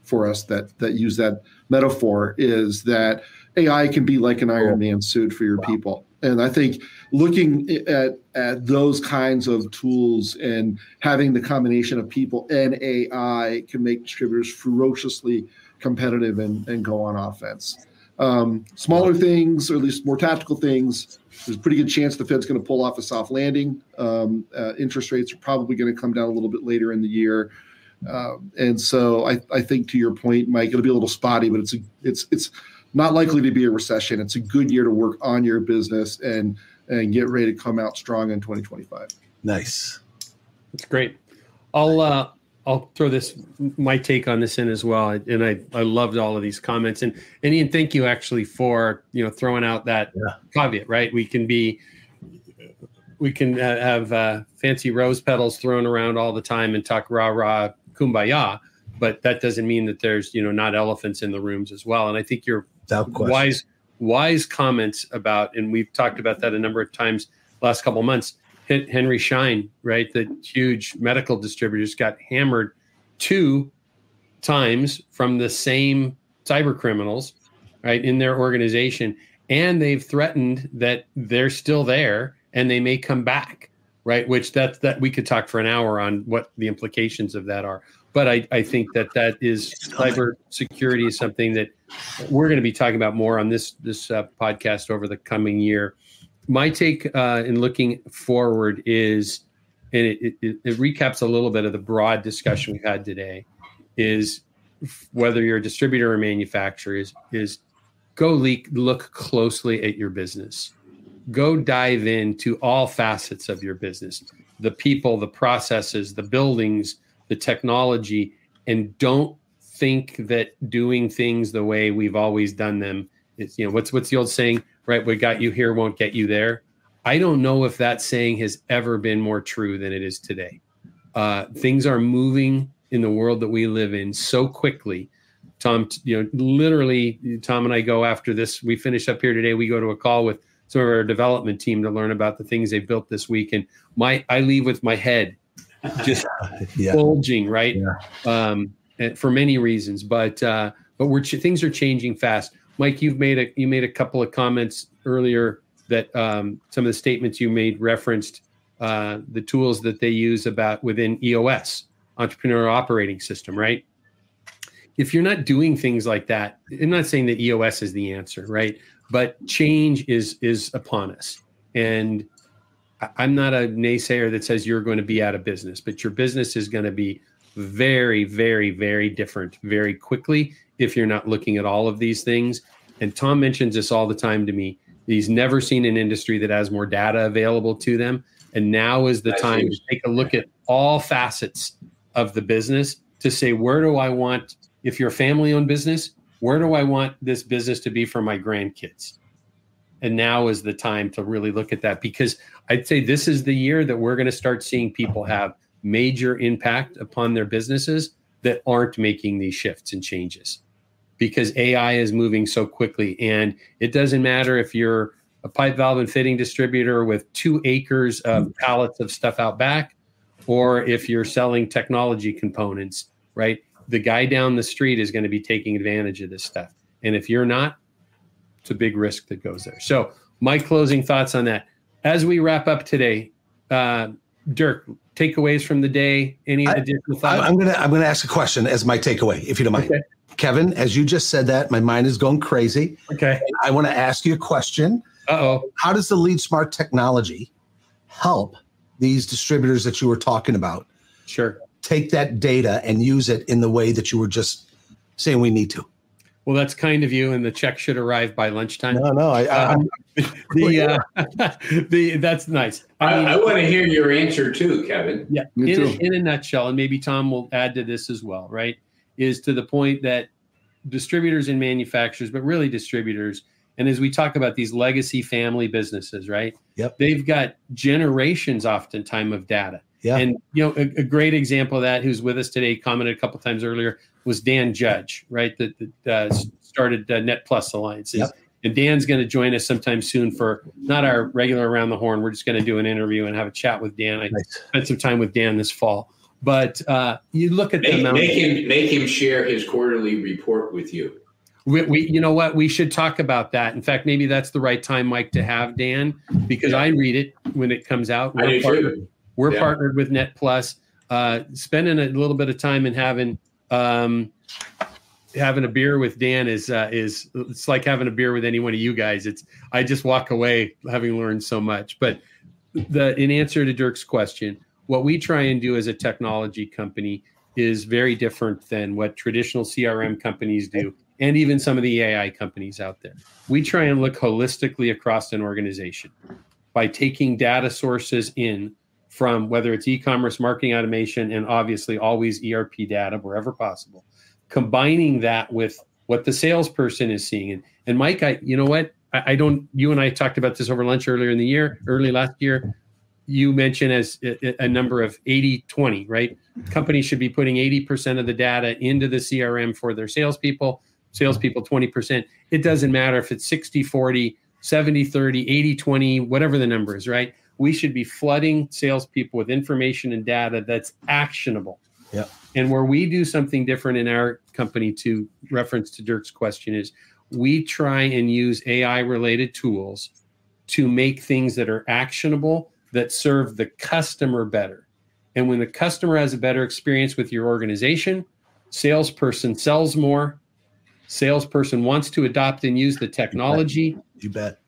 Speaker 6: for us that used that metaphor, is that AI can be like an Iron Man suit for your people. And I think looking at those kinds of tools and having the combination of people and AI can make distributors ferociously competitive and go on offense. Smaller things, or at least more tactical things, there's a pretty good chance the Fed's going to pull off a soft landing. Interest rates are probably going to come down a little bit later in the year. And so I think, to your point, Mike, it'll be a little spotty, but it's not likely to be a recession. It's a good year to work on your business and get ready to come out strong in 2025.
Speaker 3: Nice.
Speaker 2: That's great. I'll throw my take on this in as well. And I loved all of these comments. And Ian, thank you actually for, throwing out that caveat, right? We can have fancy rose petals thrown around all the time and talk rah kumbaya, but that doesn't mean that there's, not elephants in the rooms as well. And I think your wise comments about, and we've talked about that a number of times last couple of months, Henry Schein, right? The huge medical distributors got hammered 2 times from the same cyber criminals, right, in their organization. And they've threatened that they're still there and they may come back, right? Which that we could talk for an hour on what the implications of that are. But I think that is cyber security is something that we're going to be talking about more on this podcast over the coming year. My take in looking forward is, and it recaps a little bit of the broad discussion we've had today, is whether you're a distributor or manufacturer, is go look closely at your business. Go dive into all facets of your business, the people, the processes, the buildings, the technology, and don't think that doing things the way we've always done them is, what's the old saying, right? What got you here won't get you there. I don't know if that saying has ever been more true than it is today. Things are moving in the world that we live in so quickly. Tom, literally, Tom and I go after this. We finish up here today. We go to a call with some of our development team to learn about the things they built this week. And I leave with my head just bulging, right? Yeah. For many reasons, but things are changing fast. Mike, you made a couple of comments earlier that some of the statements you made referenced the tools that they use within EOS, Entrepreneurial Operating System, right? If you're not doing things like that, I'm not saying that EOS is the answer, right? But change is upon us. And I'm not a naysayer that says you're going to be out of business, but your business is going to be very, very, very different very quickly if you're not looking at all of these things. And Tom mentions this all the time to me. He's never seen an industry that has more data available to them. And now is the time to take a look at all facets of the business to say, where do I want, if you're a family-owned business, where do I want this business to be for my grandkids? And now is the time to really look at that, because I'd say this is the year that we're going to start seeing people have major impact upon their businesses that aren't making these shifts and changes, because AI is moving so quickly. And it doesn't matter if you're a pipe, valve, and fitting distributor with 2 acres of pallets of stuff out back, or if you're selling technology components, right? The guy down the street is going to be taking advantage of this stuff. And if you're not, it's a big risk that goes there. So my closing thoughts on that. As we wrap up today, Dirk, takeaways from the day, any additional thoughts?
Speaker 3: I'm gonna ask a question as my takeaway, if you don't mind. Okay. Kevin, as you just said that, my mind is going crazy.
Speaker 2: Okay.
Speaker 3: I want to ask you a question.
Speaker 2: Uh-oh.
Speaker 3: How does the LeadSmart technology help these distributors that you were talking about?
Speaker 2: Sure. Take
Speaker 3: that data and use it in the way that you were just saying we need to?
Speaker 2: Well, that's kind of you, and the check should arrive by lunchtime.
Speaker 3: No,
Speaker 2: that's nice.
Speaker 5: I want to hear your answer too, Kevin.
Speaker 2: Yeah, in a nutshell, and maybe Tom will add to this as well, right, is to the point that distributors and manufacturers, but really distributors, and as we talk about these legacy family businesses, right?
Speaker 3: Yep.
Speaker 2: They've got generations oftentimes of data.
Speaker 3: Yeah.
Speaker 2: And, a great example of that, who's with us today, commented a couple of times earlier, was Dan Judge, right? That started Net Plus Alliances.
Speaker 3: Yep.
Speaker 2: And Dan's going to join us sometime soon for not our regular Around the Horn. We're just going to do an interview and have a chat with Dan. I spent some time with Dan this fall. But you look at the amount.
Speaker 5: Make him share his quarterly report with you.
Speaker 2: We you know what? We should talk about that. In fact, maybe that's the right time, Mike, to have Dan, because I read it when it comes out. We're partnered with Net Plus, spending a little bit of time and having having a beer with Dan is it's like having a beer with any one of you guys. I just walk away having learned so much. But in answer to Dirk's question, what we try and do as a technology company is very different than what traditional CRM companies do, and even some of the AI companies out there. We try and look holistically across an organization by taking data sources in from whether it's e-commerce, marketing automation, and obviously always ERP data wherever possible, combining that with what the salesperson is seeing. And Mike, you know what? You and I talked about this over lunch early last year. You mentioned as a number of 80-20, right? Companies should be putting 80% of the data into the CRM for their salespeople 20%. It doesn't matter if it's 60-40, 70-30, 80-20, whatever the number is, right? We should be flooding salespeople with information and data that's actionable.
Speaker 3: Yeah.
Speaker 2: And where we do something different in our company, to reference to Dirk's question, is we try and use AI-related tools to make things that are actionable, that serve the customer better. And when the customer has a better experience with your organization, salesperson sells more, salesperson wants to adopt and use the technology.
Speaker 3: You bet.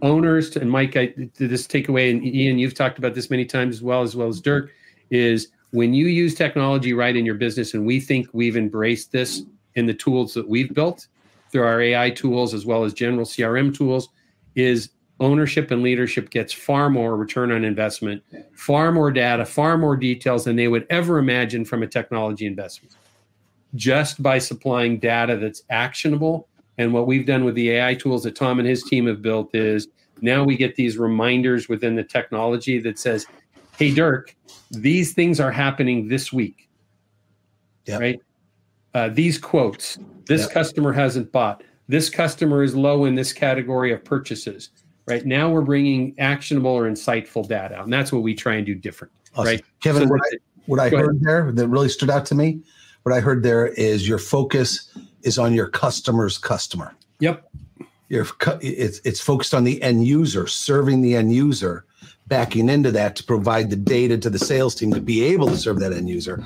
Speaker 2: Owners, and Mike, this takeaway, and Ian, you've talked about this many times as well as Dirk, is when you use technology right in your business, and we think we've embraced this in the tools that we've built through our AI tools as well as general CRM tools, is ownership and leadership gets far more return on investment, far more data, far more details than they would ever imagine from a technology investment, just by supplying data that's actionable. And what we've done with the AI tools that Tom and his team have built is now we get these reminders within the technology that says, hey, Dirk, these things are happening this week, right? These quotes, this customer hasn't bought. This customer is low in this category of purchases. Right now, we're bringing actionable or insightful data out, and that's what we try and do different. Awesome. Right,
Speaker 3: Kevin? So what I heard there that really stood out to me, what I heard there is your focus is on your customer's customer.
Speaker 2: Yep.
Speaker 3: It's focused on the end user, serving the end user, backing into that to provide the data to the sales team to be able to serve that end user.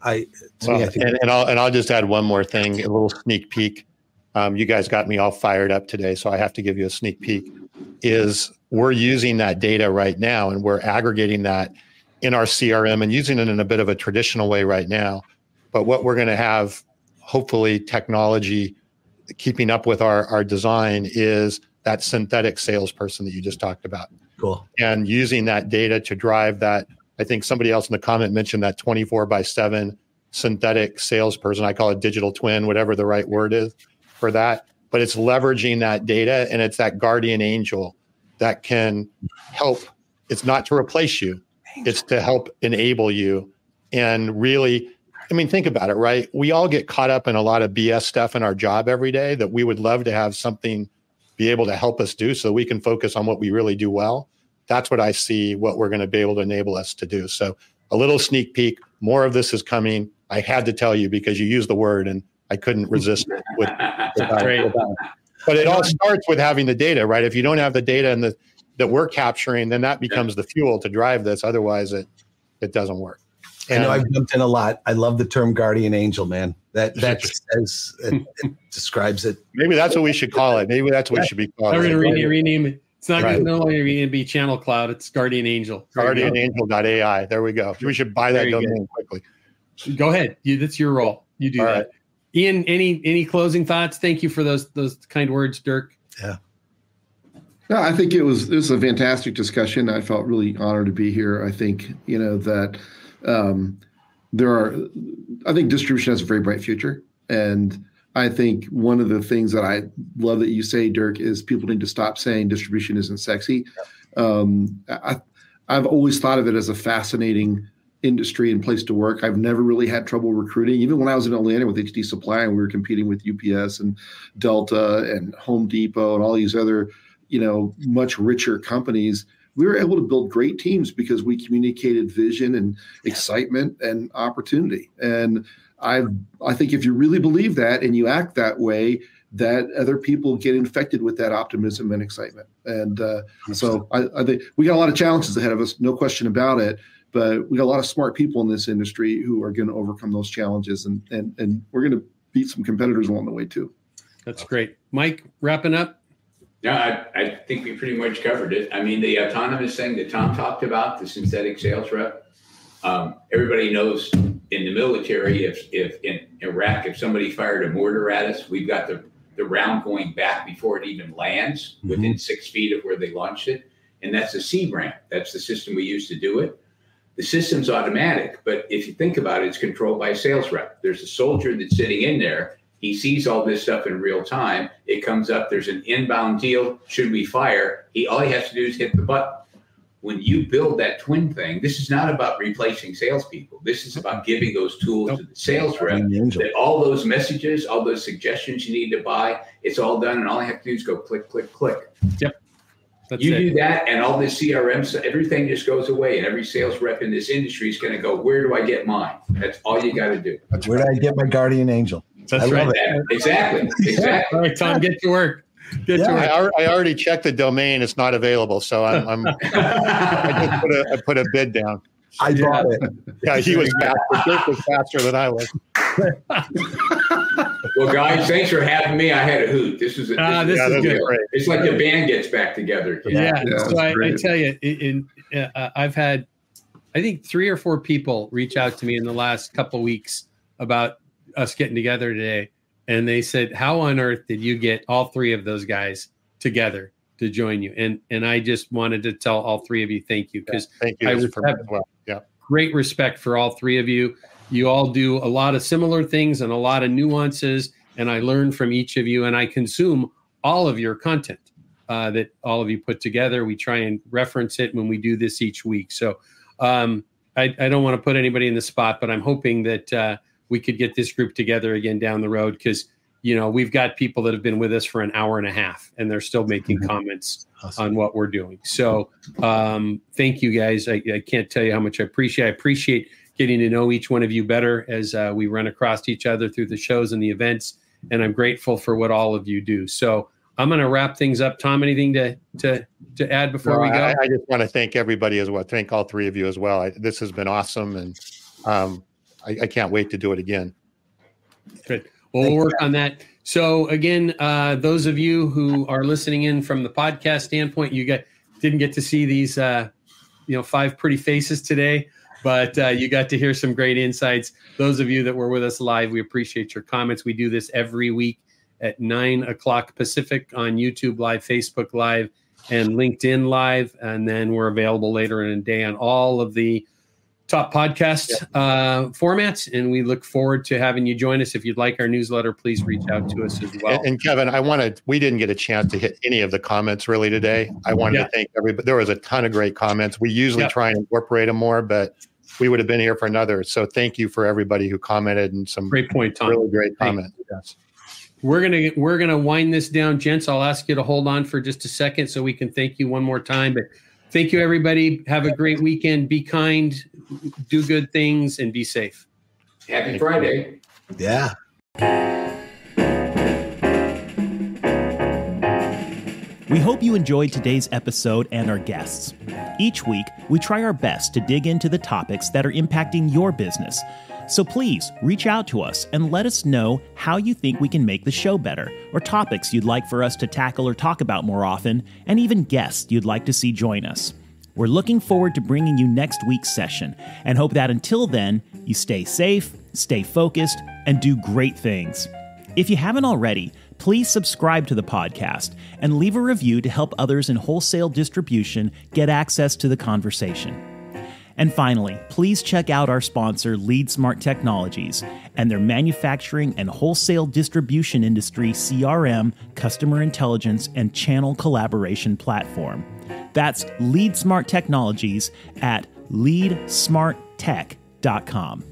Speaker 3: I think
Speaker 4: I'll just add one more thing, a little sneak peek. You guys got me all fired up today, so I have to give you a sneak peek. Is we're using that data right now, and we're aggregating that in our CRM and using it in a bit of a traditional way right now. But what we're going to have, hopefully technology keeping up with our design, is that synthetic salesperson that you just talked about.
Speaker 3: Cool.
Speaker 4: And using that data to drive that. I think somebody else in the comment mentioned that 24/7 synthetic salesperson. I call it digital twin, whatever the right word is for that. But it's leveraging that data, and it's that guardian angel that can help. It's not to replace you. It's to help enable you. And really, I mean, think about it, right? We all get caught up in a lot of BS stuff in our job every day that we would love to have something be able to help us do so we can focus on what we really do well. That's what I see what we're going to be able to enable us to do. So a little sneak peek, more of this is coming. I had to tell you because you used the word and I couldn't resist it. But it all starts with having the data, right? If you don't have the data and that we're capturing, then that becomes the fuel to drive this. Otherwise, it doesn't work.
Speaker 3: And I know I've jumped in a lot. I love the term guardian angel, man. That says it describes it.
Speaker 4: Maybe that's what we should call it. Maybe that's what we should be calling it.
Speaker 2: I'm going to rename it. It's not going to be Channel Cloud. It's Guardian Angel.
Speaker 4: GuardianAngel.ai. There we go. We should buy that domain quickly.
Speaker 2: Go ahead. That's your role. You do that. Right. Ian, any closing thoughts? Thank you for those kind words, Dirk.
Speaker 3: Yeah.
Speaker 6: No, I think it was a fantastic discussion. I felt really honored to be here. I think that I think distribution has a very bright future, and I think one of the things that I love that you say, Dirk, is people need to stop saying distribution isn't sexy. I've always thought of it as a fascinating industry and place to work. I've never really had trouble recruiting. Even when I was in Atlanta with HD Supply and we were competing with UPS and Delta and Home Depot and all these other, much richer companies, we were able to build great teams because we communicated vision and excitement and opportunity. And I think if you really believe that and you act that way, that other people get infected with that optimism and excitement. And so I think we got a lot of challenges ahead of us, no question about it. But we got a lot of smart people in this industry who are going to overcome those challenges, and we're going to beat some competitors along the way too.
Speaker 2: That's great. Mike, wrapping up.
Speaker 5: Yeah, I think we pretty much covered it. I mean, the autonomous thing that Tom talked about, the synthetic sales rep, everybody knows in the military, if in Iraq, if somebody fired a mortar at us, we've got the round going back before it even lands within 6 feet of where they launched it. And that's a C-ramp. That's the system we use to do it. The system's automatic, but if you think about it, it's controlled by a sales rep. There's a soldier that's sitting in there. He sees all this stuff in real time. It comes up, there's an inbound deal. Should we fire? All he has to do is hit the button. When you build that twin thing, this is not about replacing salespeople. This is about giving those tools to the sales rep. That all those messages, all those suggestions you need to buy, it's all done, and all I have to do is go click, click, click.
Speaker 2: Yep.
Speaker 5: Do that, and all this CRM stuff, everything just goes away, and every sales rep in this industry is going to go, where do I get mine? That's all you got to do.
Speaker 3: Where do I get my guardian angel?
Speaker 2: That's right.
Speaker 5: Exactly.
Speaker 2: All right, Tom, get to work.
Speaker 4: I already checked the domain. It's not available. So I just put a bid down.
Speaker 3: I bought it.
Speaker 4: Yeah, he was faster. Dirk was faster than I was.
Speaker 5: Well, guys, thanks for having me. I had a hoot. This is
Speaker 2: good.
Speaker 5: It's like the band gets back together.
Speaker 2: Yeah. So I tell you, I've had, I think 3 or 4 people reach out to me in the last couple of weeks about us getting together today. And they said, how on earth did you get all 3 of those guys together to join you? And I just wanted to tell all 3 of you, thank you. Because
Speaker 4: thank you.
Speaker 2: I have great respect for all 3 of you. You all do a lot of similar things and a lot of nuances. And I learn from each of you, and I consume all of your content that all of you put together. We try and reference it when we do this each week. So I don't want to put anybody in the spot, but I'm hoping that we could get this group together again down the road, because, we've got people that have been with us for an hour and a half and they're still making comments on what we're doing. So thank you guys. I can't tell you how much I appreciate getting to know each one of you better as we run across each other through the shows and the events. And I'm grateful for what all of you do. So I'm going to wrap things up. Tom, anything to add before we go?
Speaker 4: I just want to thank everybody as well. Thank all 3 of you as well. This has been awesome. And I can't wait to do it again.
Speaker 2: Good. Well, we'll work on that. So again, those of you who are listening in from the podcast standpoint, didn't get to see these, 5 pretty faces today, but you got to hear some great insights. Those of you that were with us live, we appreciate your comments. We do this every week at 9:00 Pacific on YouTube Live, Facebook Live, and LinkedIn Live. And then we're available later in the day on all of the top podcast formats, and we look forward to having you join us. If you'd like our newsletter, please reach out to us as well.
Speaker 4: And Kevin, we didn't get a chance to hit any of the comments really today. I wanted to thank everybody. There was a ton of great comments. We usually try and incorporate them more, but we would have been here for another. So thank you for everybody who commented, and some
Speaker 2: great point, Tom.
Speaker 4: Really great comments. Yes.
Speaker 2: We're gonna wind this down, gents. I'll ask you to hold on for just a second so we can thank you one more time. But thank you, everybody. Have a great weekend. Be kind, do good things, and be safe.
Speaker 5: Happy Friday.
Speaker 3: Yeah.
Speaker 1: We hope you enjoyed today's episode and our guests. Each week, we try our best to dig into the topics that are impacting your business. So please reach out to us and let us know how you think we can make the show better, or topics you'd like for us to tackle or talk about more often, and even guests you'd like to see join us. We're looking forward to bringing you next week's session, and hope that until then, you stay safe, stay focused, and do great things. If you haven't already, please subscribe to the podcast and leave a review to help others in wholesale distribution get access to the conversation. And finally, please check out our sponsor, LeadSmart Technologies, and their manufacturing and wholesale distribution industry CRM, customer intelligence, and channel collaboration platform. That's LeadSmart Technologies at leadsmarttech.com.